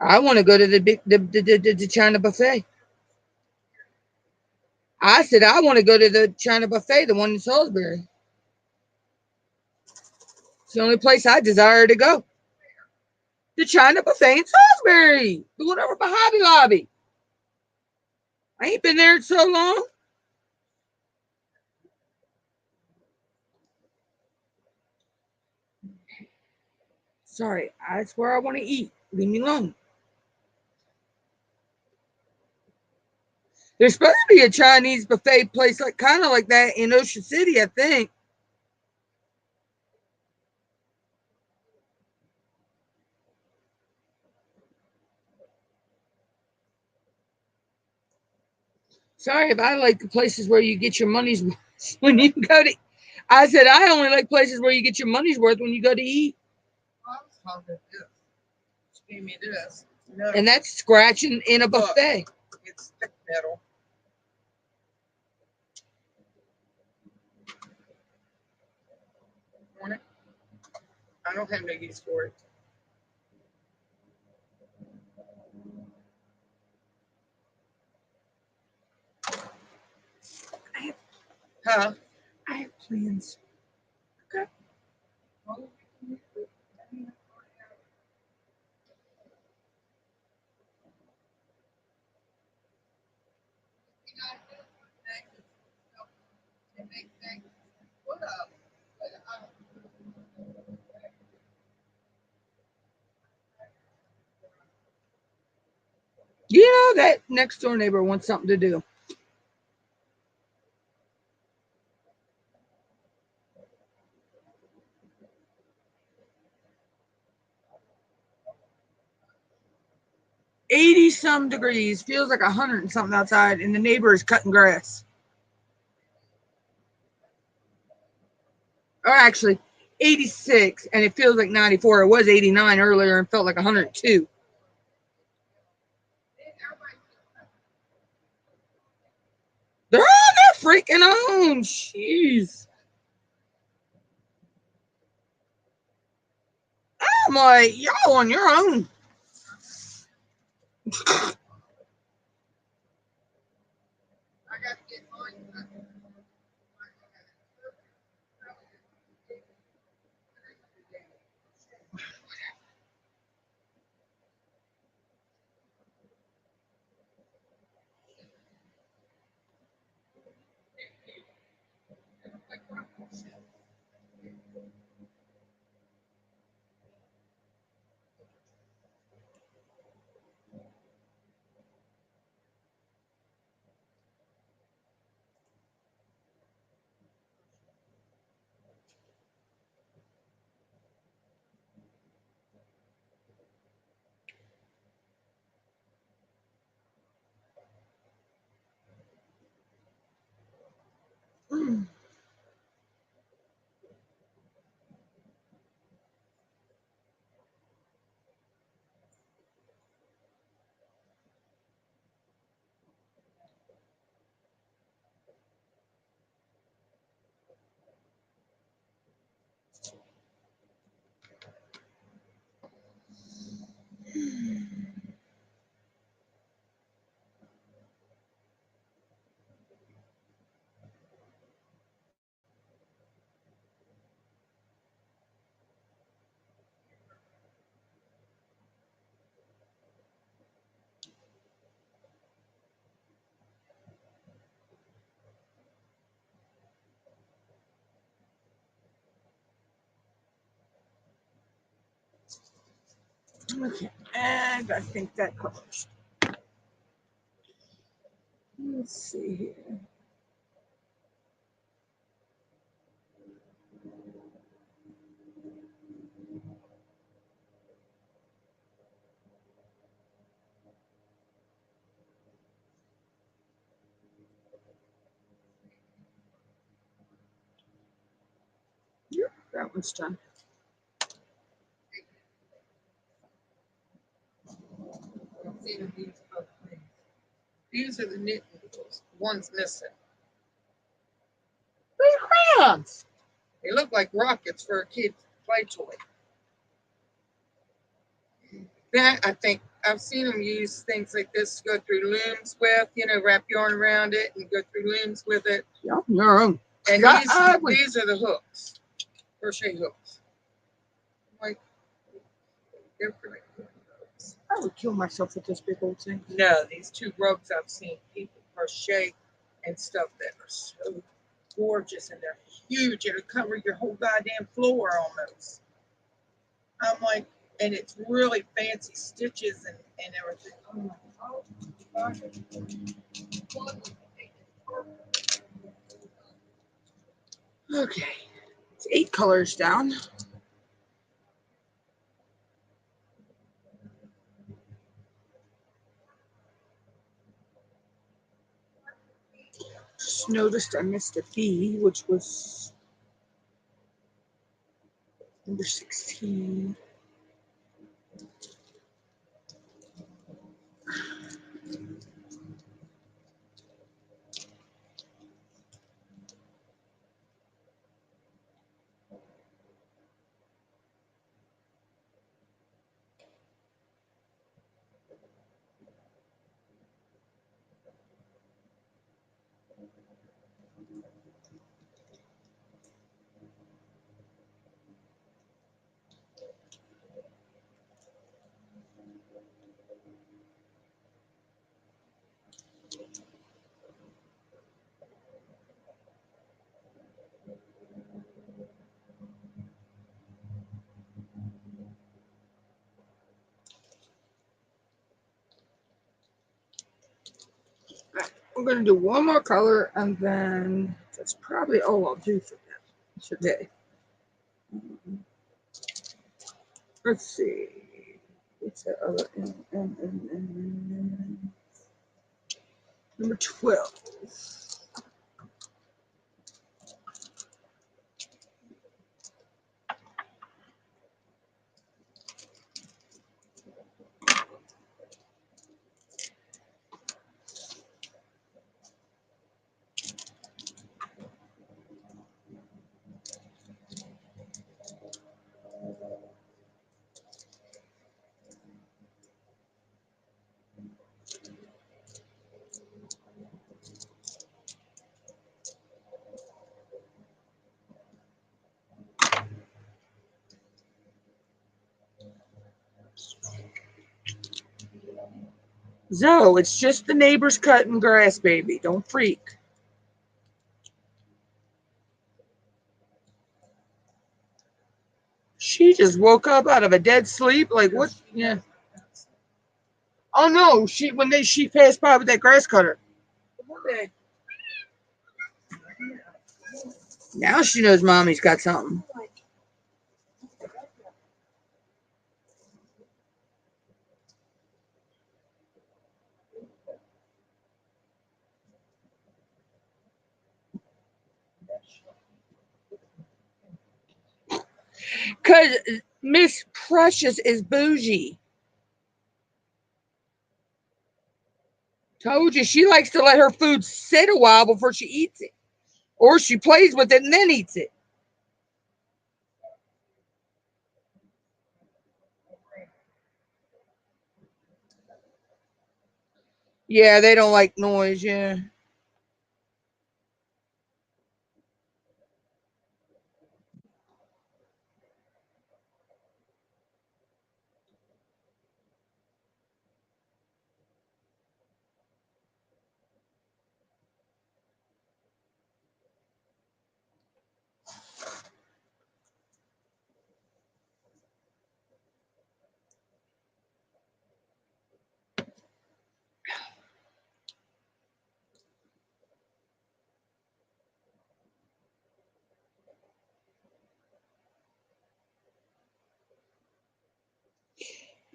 I want to go to the China buffet. I said I want to go to the China buffet, the one in Salisbury. It's the only place I desire to go. The China buffet in Salisbury. The one over by Hobby Lobby. I ain't been there in so long. Sorry, that's where I want to eat. Leave me alone. There's supposed to be a Chinese buffet place like kind of like that in Ocean City, I think. Sorry if I like the places where you get your money's worth when you go to. I said I only like places where you get your money's worth when you go to eat. I was hungry. She gave me this. No. And that's scratching in a buffet. It's thick metal. Want it? I don't have no use for it. I have plans. Okay. You know that next door neighbor wants something to do. $80-some degrees, feels like 100 and something outside, and the neighbor is cutting grass. Or actually, 86, and it feels like 94. It was 89 earlier and felt like 102. They're on their freaking own. Jeez. I'm like, y'all on your own. Okay, and I think that covers. Let's see here. Yep, that one's done. I've seen them use both things. These are the knit needles. One's missing. These crayons. They look like rockets for a kid's play toy. That, I think, I've seen them use things like this to go through looms with, you know, wrap yarn around it and go through looms with it. Yeah, your own. And Yeah, these are the hooks, crochet hooks. Like, they're pretty cool hooks. I would kill myself with this big old thing. No, these two rugs I've seen people crochet and stuff that are so gorgeous and they're huge. It'll cover your whole goddamn floor almost. I'm like, and it's really fancy stitches and everything. I'm like, oh my God. Okay, it's 8 colors down. Just noticed I missed a B, which was number 16. We're going to do one more color, and then that's probably all I'll do for that today. Let's see. What's that other? Number 12. Zoe, it's just the neighbors cutting grass, baby. Don't freak. She just woke up out of a dead sleep. Like what? Yeah. Oh no, she passed by with that grass cutter. Now she knows mommy's got something. Cause Miss Precious is bougie. Told you she likes to let her food sit a while before she eats it. Or she plays with it and then eats it. Yeah, they don't like noise, yeah.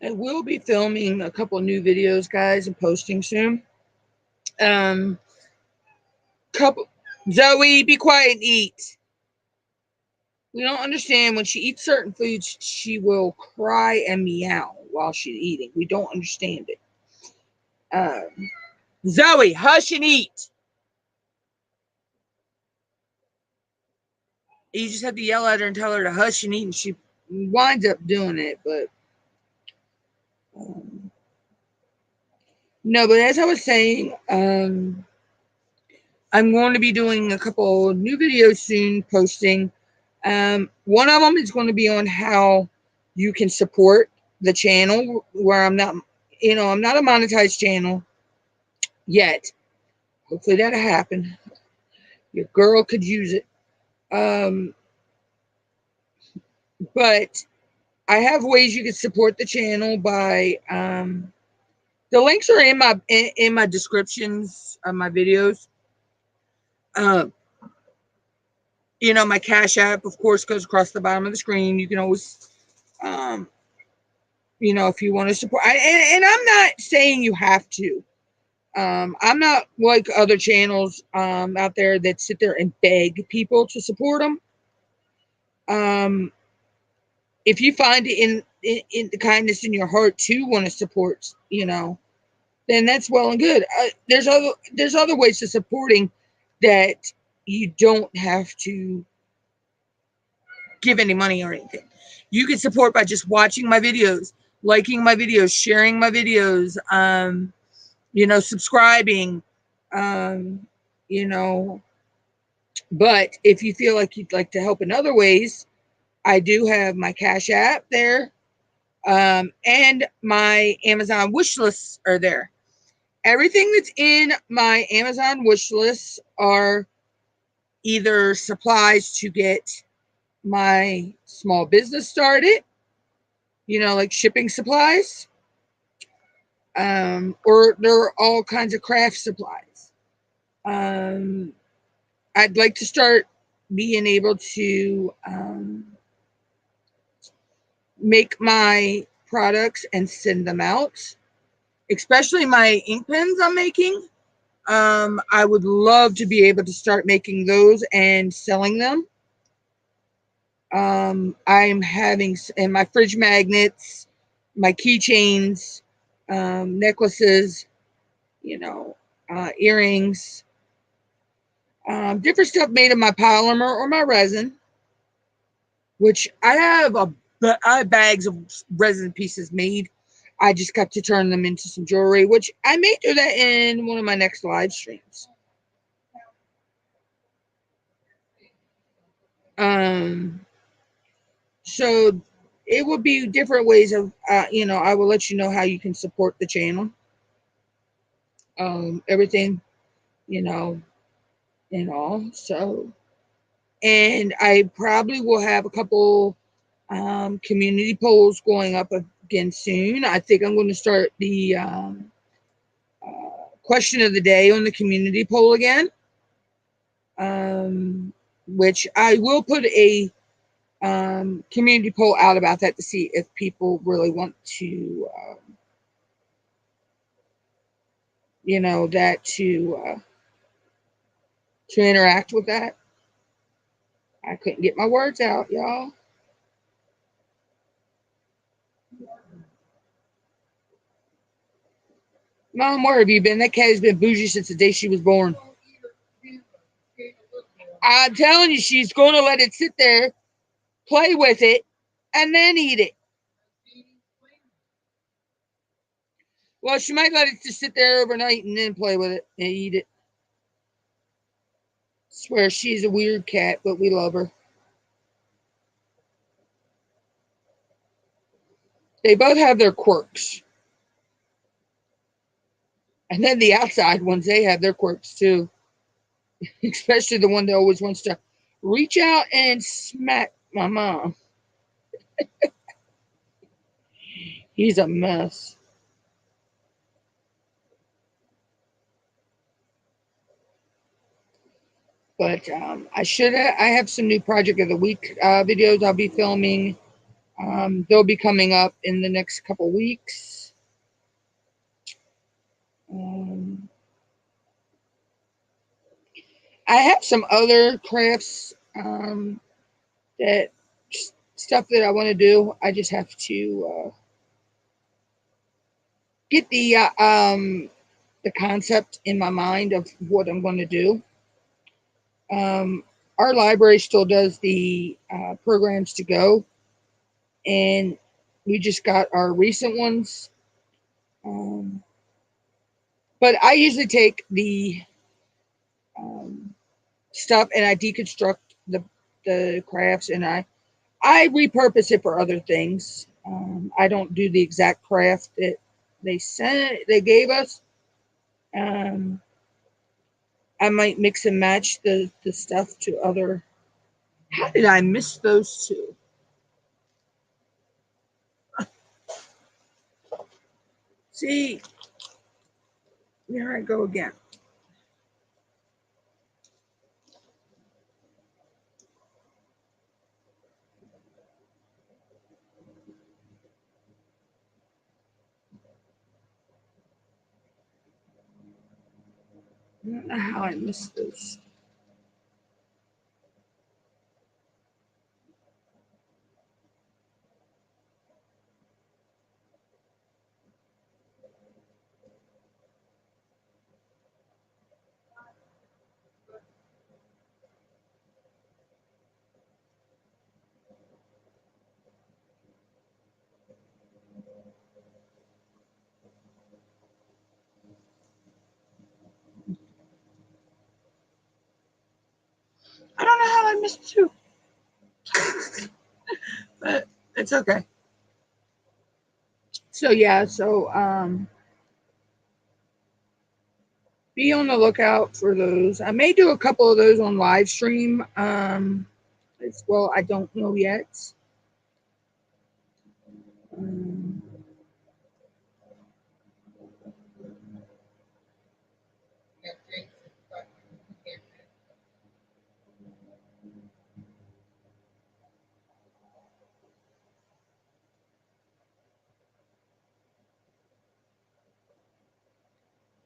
I will be filming a couple new videos, guys, and posting soon. Couple. Zoe, be quiet and eat. We don't understand when she eats certain foods, she will cry and meow while she's eating. We don't understand it. Zoe, hush and eat. You just have to yell at her and tell her to hush and eat, and she winds up doing it. But no, but as I was saying, I'm going to be doing a couple new videos soon, posting. One of them is going to be on how you can support the channel, where I'm not, I'm not a monetized channel yet. Hopefully that'll happen. Your girl could use it. But I have ways you can support the channel by the links are in my descriptions of my videos. My Cash App, of course, goes across the bottom of the screen. You can always, if you want to support. And I'm not saying you have to. I'm not like other channels out there that sit there and beg people to support them. If you find it in the kindness in your heart to want to support, then that's well and good. There's other ways to supporting that you don't have to give any money or anything. You can support by just watching my videos, liking my videos, sharing my videos, subscribing, you know. But if you feel like you'd like to help in other ways, I do have my Cash App there, and my Amazon wish lists are there. Everything that's in my Amazon wish lists are either supplies to get my small business started, like shipping supplies, or there are all kinds of craft supplies. I'd like to start being able to make my products and send them out, especially my ink pens I'm making. I would love to be able to start making those and selling them. I'm having in my fridge magnets, my keychains, necklaces, earrings, different stuff made of my polymer or my resin, which I have bags of resin pieces made. I just got to turn them into some jewelry, which I may do that in one of my next live streams. So it will be different ways of, I will let you know how you can support the channel. Everything, and all. So, and I probably will have a couple community polls going up again soon. I think I'm going to start the question of the day on the community poll again, which I will put a community poll out about that to see if people really want to, that to interact with that. I couldn't get my words out, y'all. Mom, where have you been? That cat has been bougie since the day she was born. I'm telling you, she's going to let it sit there, play with it, and then eat it. Well, she might let it just sit there overnight and then play with it and eat it. I swear she's a weird cat, but we love her. They both have their quirks. And then the outside ones, they have their quirks too. Especially the one that always wants to reach out and smack my mom. He's a mess. But I have some new project of the week videos I'll be filming. They'll be coming up in the next couple weeks. I have some other crafts, that stuff that I want to do. I just have to get the concept in my mind of what I'm going to do. Our library still does the programs to go, and we just got our recent ones. But I usually take the stuff and I deconstruct the crafts, and I repurpose it for other things. I don't do the exact craft that they gave us. I might mix and match the stuff to other. How did I miss those two? See, here I go again. I don't know how I missed those. I don't know how I missed two. But it's okay. So yeah, be on the lookout for those. I may do a couple of those on live stream as well. I don't know yet. Um,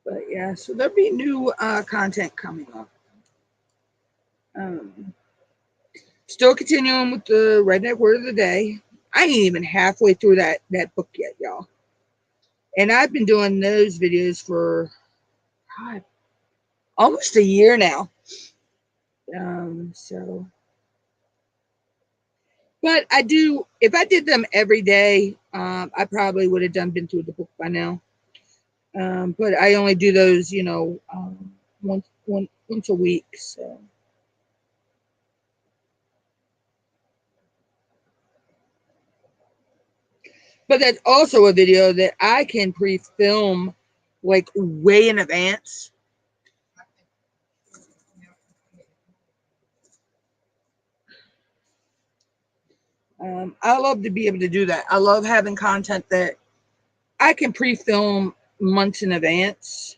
but yeah, so there'll be new content coming up. Still continuing with the Redneck Word of the Day. I ain't even halfway through that book yet, y'all. And I've been doing those videos for God, almost a year now. But I do, if I did them every day, I probably would have been through the book by now. But I only do those, once a week. So. But that's also a video that I can pre-film like way in advance. I love to be able to do that. I love having content that I can pre-film months in advance.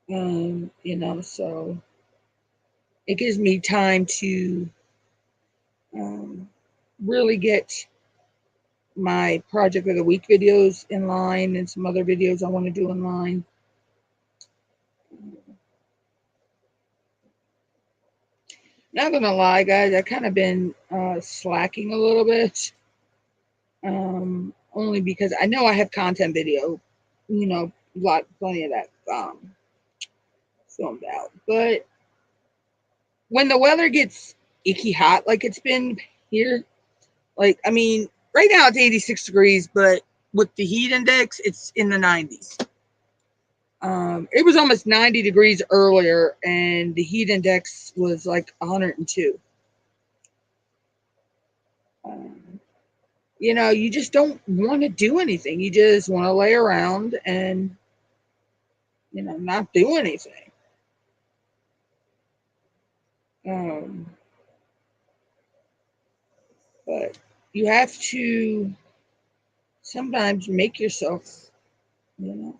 So it gives me time to really get my project of the week videos in line and some other videos I want to do in line. Not gonna lie, guys, I kind of been slacking a little bit. Only because I know I have content video, plenty of that filmed out. But when the weather gets icky hot like it's been here, right now it's 86 degrees, but with the heat index, it's in the 90s. It was almost 90 degrees earlier, and the heat index was like 102. You just don't want to do anything. You just want to lay around and, not do anything. But you have to sometimes make yourself, but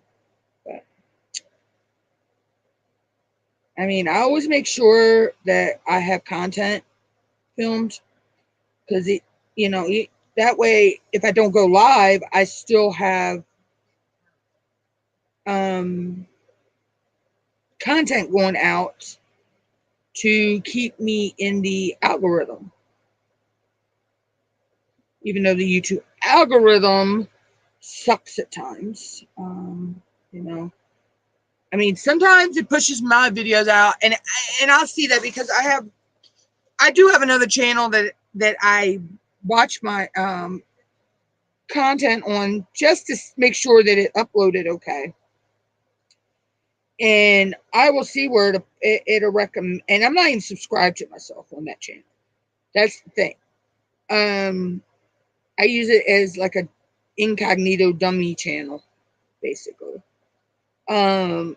I always make sure that I have content filmed, because that way, if I don't go live, I still have content going out to keep me in the algorithm, even though the YouTube algorithm sucks at times. I mean, sometimes it pushes my videos out, and I'll see that because I do have another channel that I watch my content on just to make sure that it uploaded okay. And I will see where it'll recommend, and I'm not even subscribed to myself on that channel. That's the thing. I use it as like a incognito dummy channel, basically. And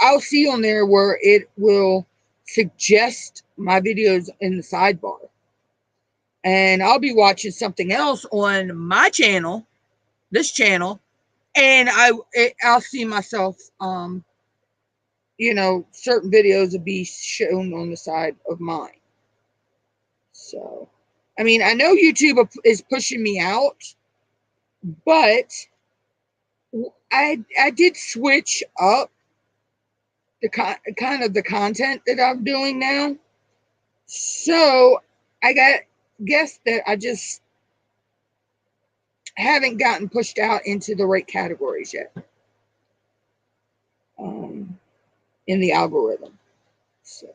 I'll see on there where it will suggest my videos in the sidebar. And I'll be watching something else on my channel, this channel, and I'll see myself, certain videos will be shown on the side of mine. So, I mean, I know YouTube is pushing me out, but I did switch up the kind of the content that I'm doing now. So I guess that I just haven't gotten pushed out into the right categories yet in the algorithm. So,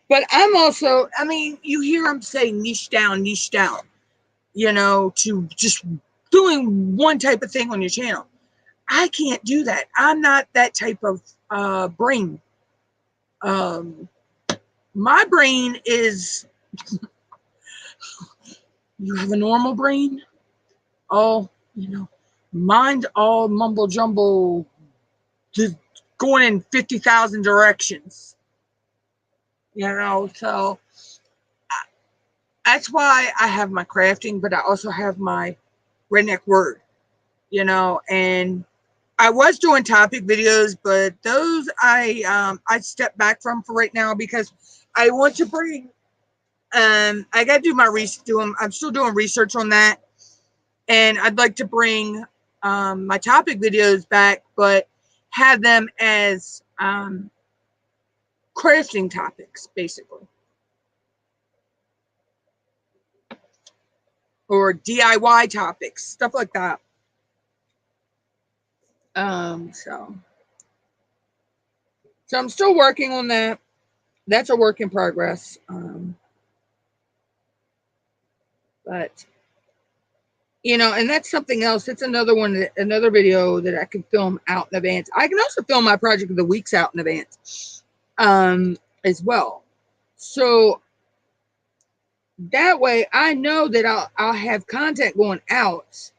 but I'm also, I mean, you hear them say niche down, to just doing one type of thing on your channel. I can't do that. I'm not that type of brain. My brain is, you have a normal brain? All, mine's all mumble jumble, just going in 50,000 directions. So that's why I have my crafting, but I also have my redneck word, and I was doing topic videos, but those I stepped back from for right now because I want to bring, I got to do my I'm still doing research on that, and I'd like to bring my topic videos back, but have them as crafting topics, basically, or DIY topics, stuff like that. So I'm still working on that. That's a work in progress. But and that's something else. It's another video that I can film out in advance. I can also film my project of the weeks out in advance, as well. So that way I know that I'll have content going out.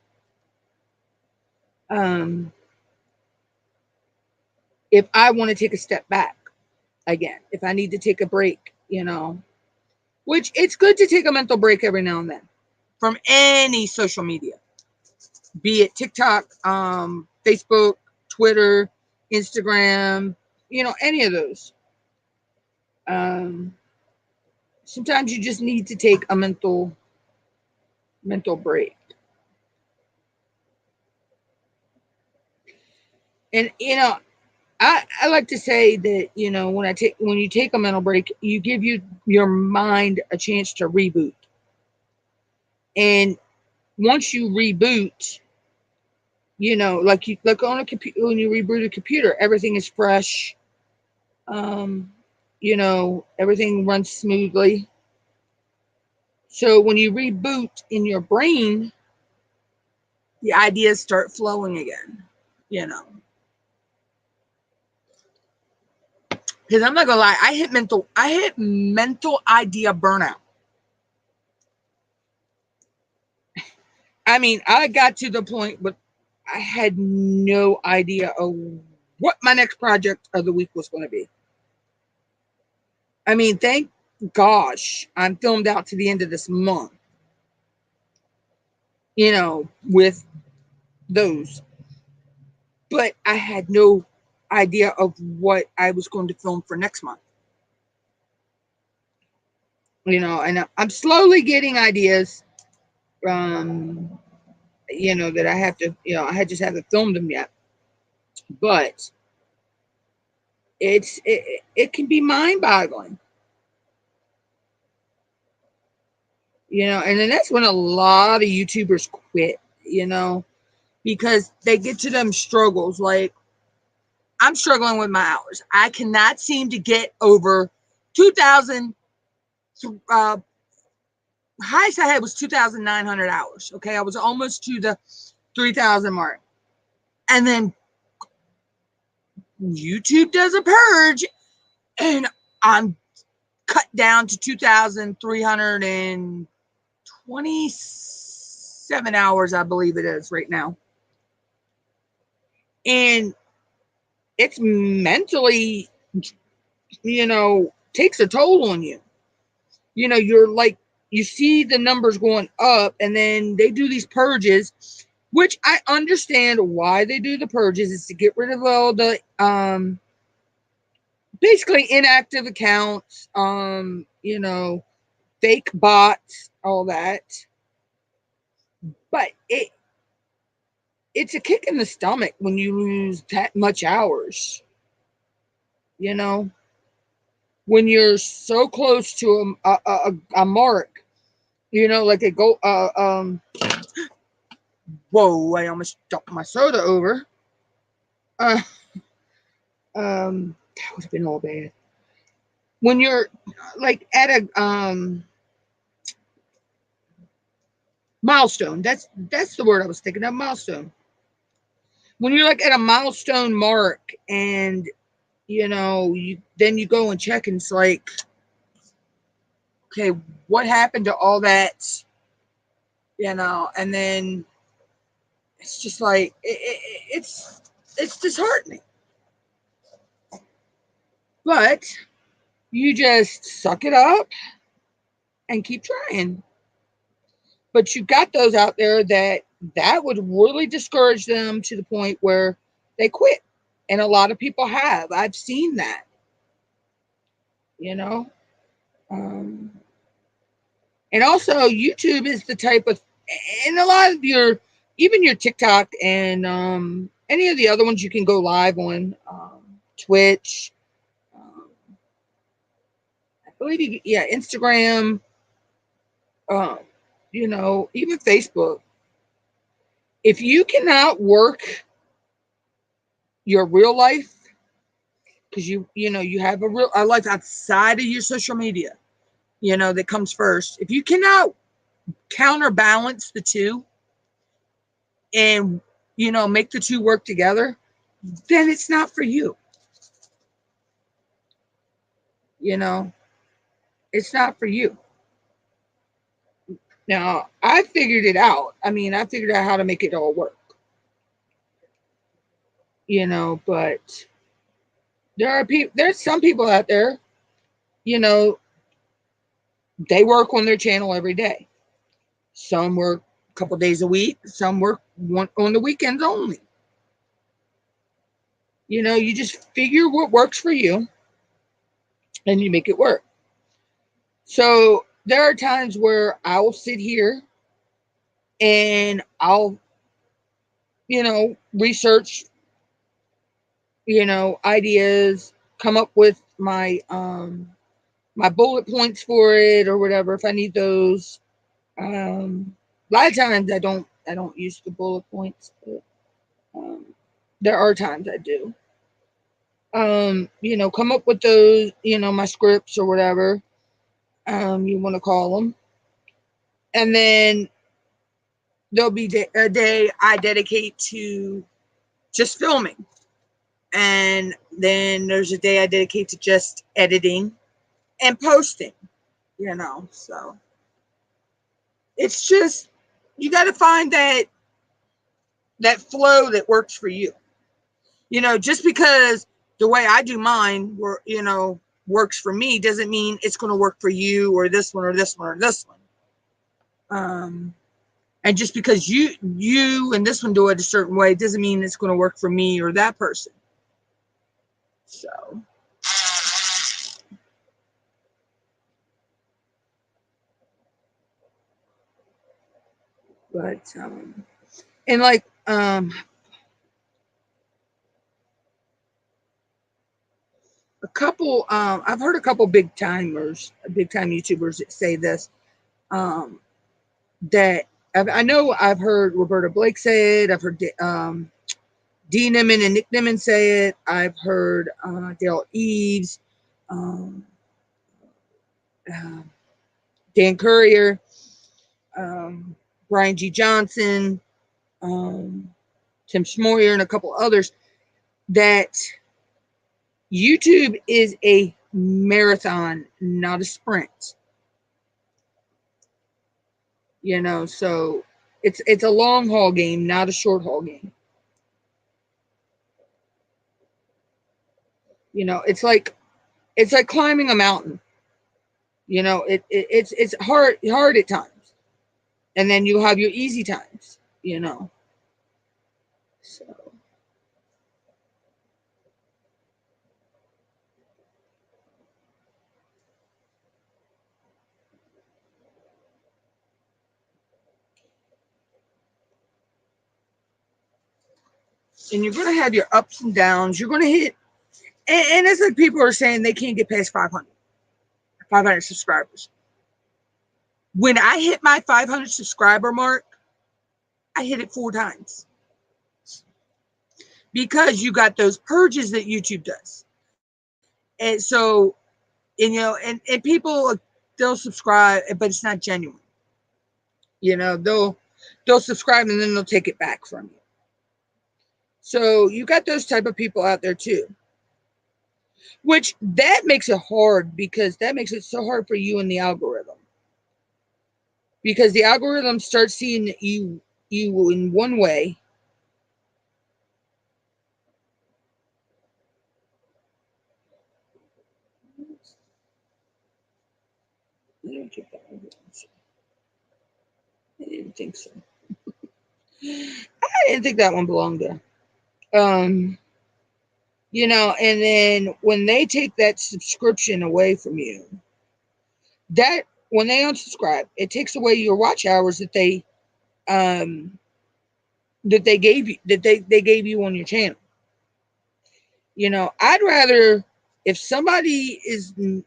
If I want to take a step back again, if I need to take a break, which it's good to take a mental break every now and then from any social media, be it TikTok, Facebook, Twitter, Instagram, any of those. Sometimes you just need to take a mental break. And I like to say that when you take a mental break, you give your mind a chance to reboot. And once you reboot, like on a computer, when you reboot a computer, everything is fresh. Everything runs smoothly. So when you reboot in your brain, the ideas start flowing again, Because I'm not gonna lie, I hit mental idea burnout. I mean, I got to the point, but I had no idea of what my next project of the week was going to be. I mean, thank gosh, I'm filmed out to the end of this month, with those. But I had no idea of what I was going to film for next month. you know, and I'm slowly getting ideas, you know, that I have to, you know, just haven't filmed them yet, but it can be mind boggling, you know, and then that's when a lot of YouTubers quit, you know, because they get to them struggles. Like, I'm struggling with my hours. I cannot seem to get over 2,000. Highest I had was 2,900 hours. Okay, I was almost to the 3,000 mark, and then YouTube does a purge, and I'm cut down to 2,327 hours, I believe it is right now, and it's mentally, you know, takes a toll on you. You know, you're like, you see the numbers going up, and then they do these purges, which I understand why they do the purges. Is to get rid of all the basically inactive accounts, you know, fake bots, all that. But it's a kick in the stomach when you lose that much hours, you know, when you're so close to a mark, you know, like a go whoa, I almost dumped my soda over. Uh, that would have been all bad. When you're like at a milestone, that's the word I was thinking of, milestone. When you're like at a milestone mark, and you know, you go and check, and it's like, okay, what happened to all that, you know? And then it's just like it's disheartening. But you just suck it up and keep trying. But you got those out there that would really discourage them to the point where they quit, and a lot of people have. I've seen that, you know. Um, and also, YouTube is the type of, and a lot of your, even your TikTok and any of the other ones you can go live on, Twitch, um, I believe yeah, Instagram, um, you know, even Facebook. If you cannot work your real life, because you know, you have a life outside of your social media, you know, that comes first. If you cannot counterbalance the two, and you know, make the two work together, then it's not for you. You know, it's not for you. Now, I figured it out. I mean, I figured out how to make it all work, you know, but there's some people out there, you know, they work on their channel every day. Some work a couple days a week, some work one on the weekends only. You know, you just figure what works for you and you make it work. So there are times where I will sit here and I'll, you know, research, you know, ideas, come up with my bullet points for it or whatever if I need those. A lot of times I don't use the bullet points, but there are times I do. You know, come up with those, you know, my scripts or whatever, you want to call them. And then there'll be a day I dedicate to just filming. And then there's a day I dedicate to just editing and posting, you know. So it's just, you got to find that flow that works for you. You know, just because the way I do mine, you know, works for me doesn't mean it's going to work for you or this one or this one or this one. And just because you and this one do it a certain way doesn't mean it's going to work for me or that person. So But and like a couple I've heard a couple big time YouTubers that say this, um that I know I've heard Roberta Blake say it. I've heard Dee Nimmin and Nick Nimmin say it. I've heard Dale Eves, um, uh, Dan Courier, um, Brian G. Johnson, um, Tim Schmoyer, and a couple others, that YouTube is a marathon, not a sprint. So it's a long haul game, not a short haul game. It's like climbing a mountain. It's hard at times, and then you have your easy times. So, and you're going to have your ups and downs. You're going to hit, and it's like people are saying they can't get past 500 subscribers. When I hit my 500 subscriber mark, I hit it 4 times, because you got those purges that YouTube does. And so, and people, they'll subscribe, but it's not genuine. They'll subscribe and then they'll take it back from you. So you got those type of people out there too, which that makes it hard, because that makes it so hard for you in the algorithm, because the algorithm starts seeing you in one way. I don't think that one belongs. I didn't think so. I didn't think that one belonged there. And then when they take that subscription away from you, that when they unsubscribe, it takes away your watch hours um that they gave you, they gave you on your channel. I'd rather, if somebody is, going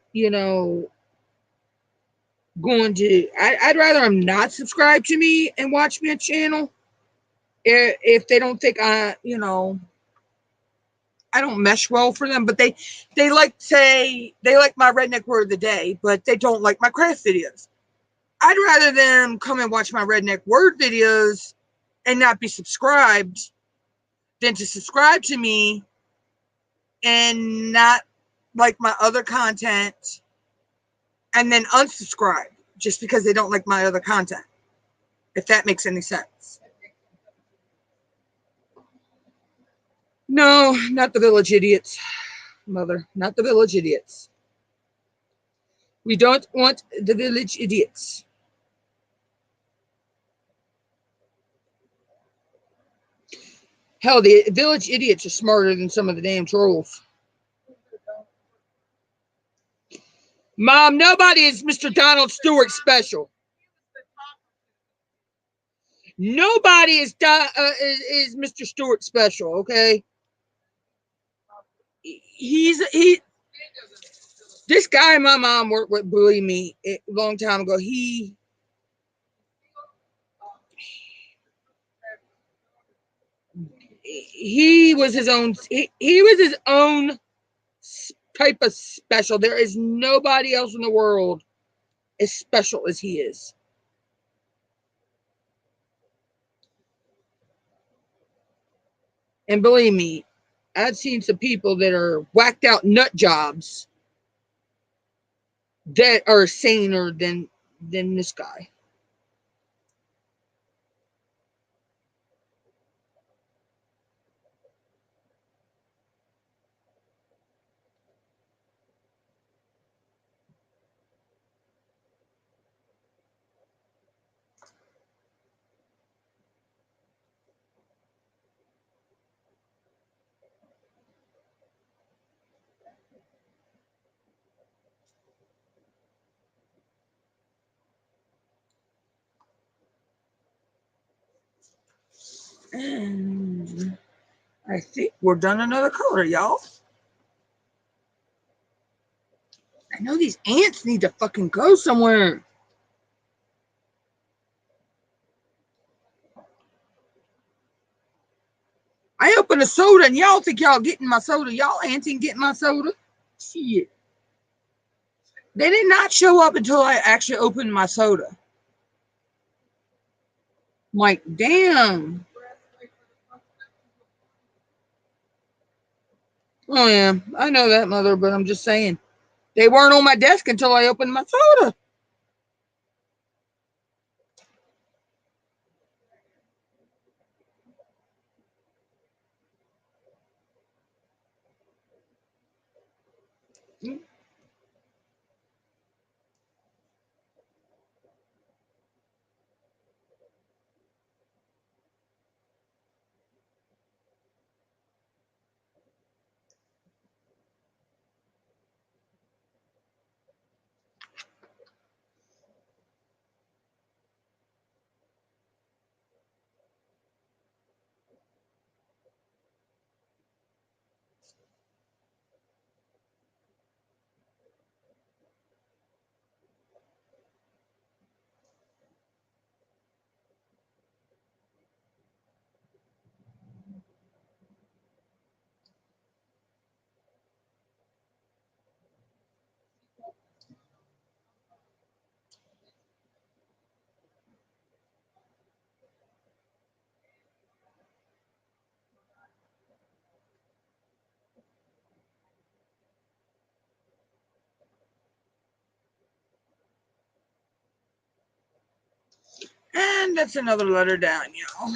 to, I'd rather them not subscribe to me and watch my channel, if they don't think I don't mesh well for them. But they like, say they like my redneck word of the day, but they don't like my craft videos. I'd rather them come and watch my redneck word videos and not be subscribed, than to subscribe to me and not like my other content, and then unsubscribe just because they don't like my other content, if that makes any sense. No, not the village idiots, mother, not the village idiots. We don't want the village idiots. Hell, the village idiots are smarter than some of the damn trolls. Mom, nobody is Mr. Donald Stewart special. Nobody is Mr. Stewart special, okay? He This guy my mom worked with, believe me, a long time ago. He was his own. He was his own type of special. There is nobody else in the world as special as he is. And believe me, I've seen some people that are whacked out nut jobs that are saner than this guy. And I think we're done another color, y'all. I know these ants need to fucking go somewhere. I opened a soda and y'all think y'all getting my soda. Y'all ants ain't getting my soda. Shit. They did not show up until I actually opened my soda. I'm like, damn. Oh yeah, I know that, mother, but I'm just saying. They weren't on my desk until I opened my soda. And that's another letter down, y'all.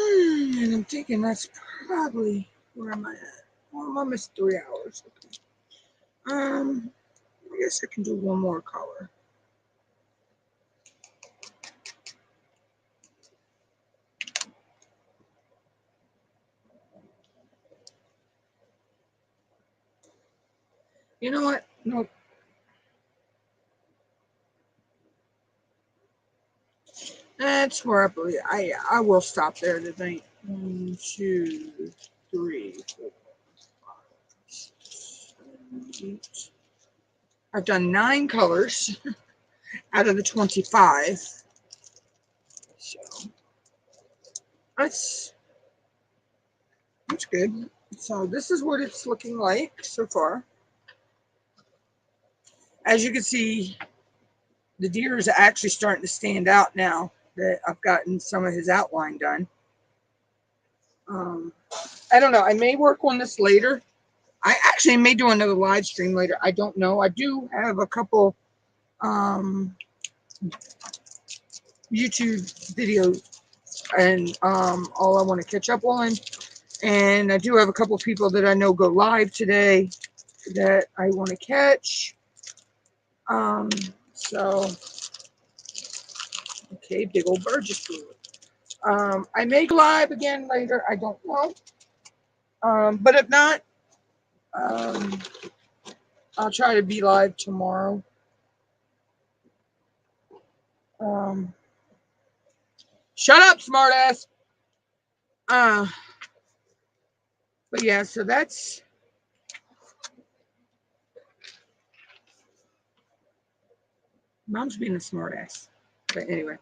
And I'm thinking that's probably, where am I at? Oh, I'm almost 3 hours. Okay. I guess I can do one more color. You know what? Nope. That's where I believe I will stop there tonight. 1, 2, 3, 4, 5, 6, 7, 8. I've done 9 colors out of the 25. So that's good. So this is what it's looking like so far. As you can see, the deer is actually starting to stand out now that I've gotten some of his outline done. I don't know. I may work on this later. I actually may do another live stream later. I don't know. I do have a couple YouTube videos and all I want to catch up on. And I do have a couple people that I know go live today that I want to catch. So, okay, big old bird just flew. I may go live again later. I don't know. But if not, I'll try to be live tomorrow. Shut up, smartass. But yeah, so that's mom's being a smartass. But anyway,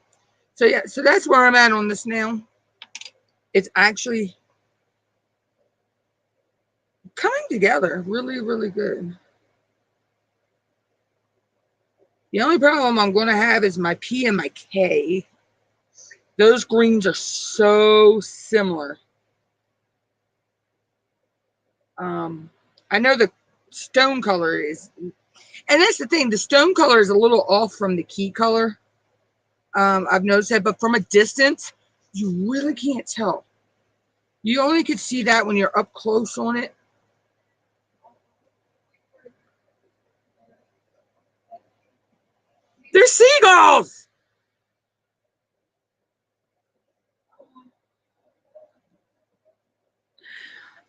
so yeah, so that's where I'm at on this now. It's actually coming together really, really good. The only problem I'm going to have is my P and my K. Those greens are so similar. I know the stone color is, and that's the thing, the stone color is a little off from the key color. I've noticed that, but from a distance, you really can't tell. You only could see that when you're up close on it. seagulls.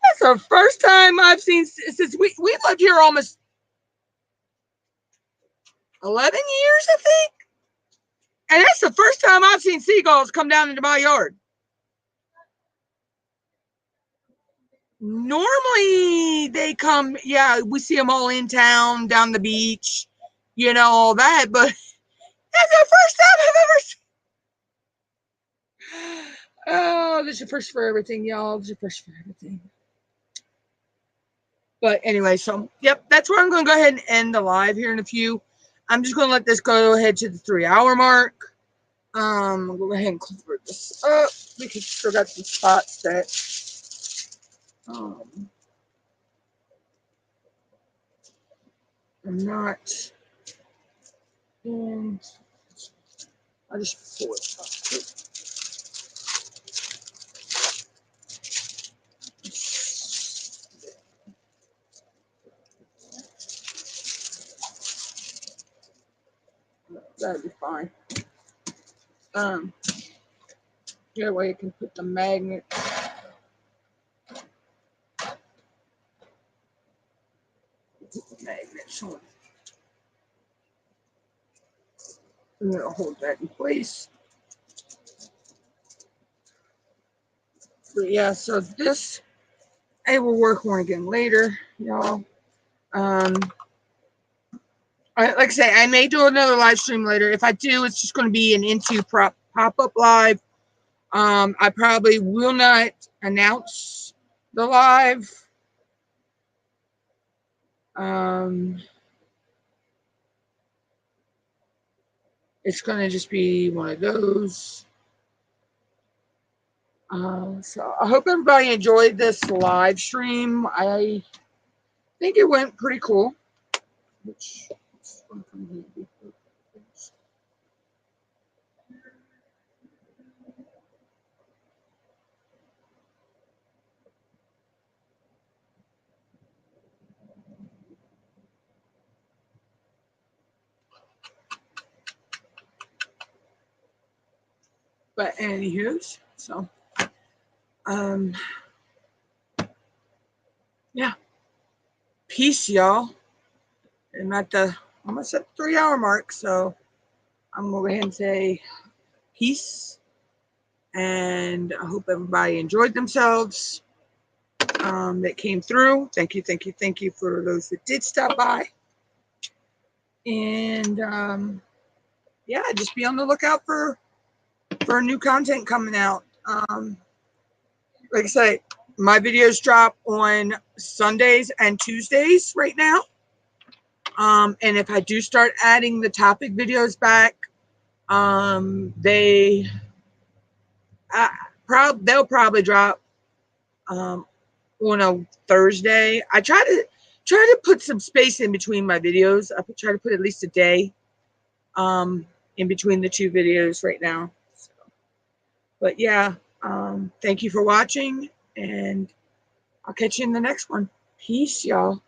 That's the first time I've seen, since we lived here almost 11 years, I think. And that's the first time I've seen seagulls come down into my yard. Normally they come, yeah, we see them all in town, down the beach, you know, all that, but that's the first time I've ever seen. Oh, there's a first for everything, y'all. There's a first for everything. But anyway, so, yep, that's where I'm going to go ahead and end the live here in a few. I'm just going to let this go ahead to the 3-hour mark. I'll go ahead and cover this up. We can still got some spots that I'm not in. I'll just pull it up. That'll be fine. That way I can put the magnet. On. I'm gonna hold that in place. But yeah, so this I will work on again later, y'all. Like I say, I may do another live stream later. If I do, it's just going to be an into pop-up live. I probably will not announce the live. It's going to just be one of those. So I hope everybody enjoyed this live stream. I think it went pretty cool. But anywho's, so yeah. Peace, y'all. I'm at the almost at the 3-hour mark, so I'm gonna go ahead and say peace. And I hope everybody enjoyed themselves. That came through. Thank you for those that did stop by. And yeah, just be on the lookout for new content coming out. Like I say, my videos drop on Sundays and Tuesdays right now. And if I do start adding the topic videos back, they'll probably drop on a Thursday. I try to put some space in between my videos. I try to put at least a day in between the two videos right now. So, but yeah, thank you for watching, and I'll catch you in the next one. Peace, y'all.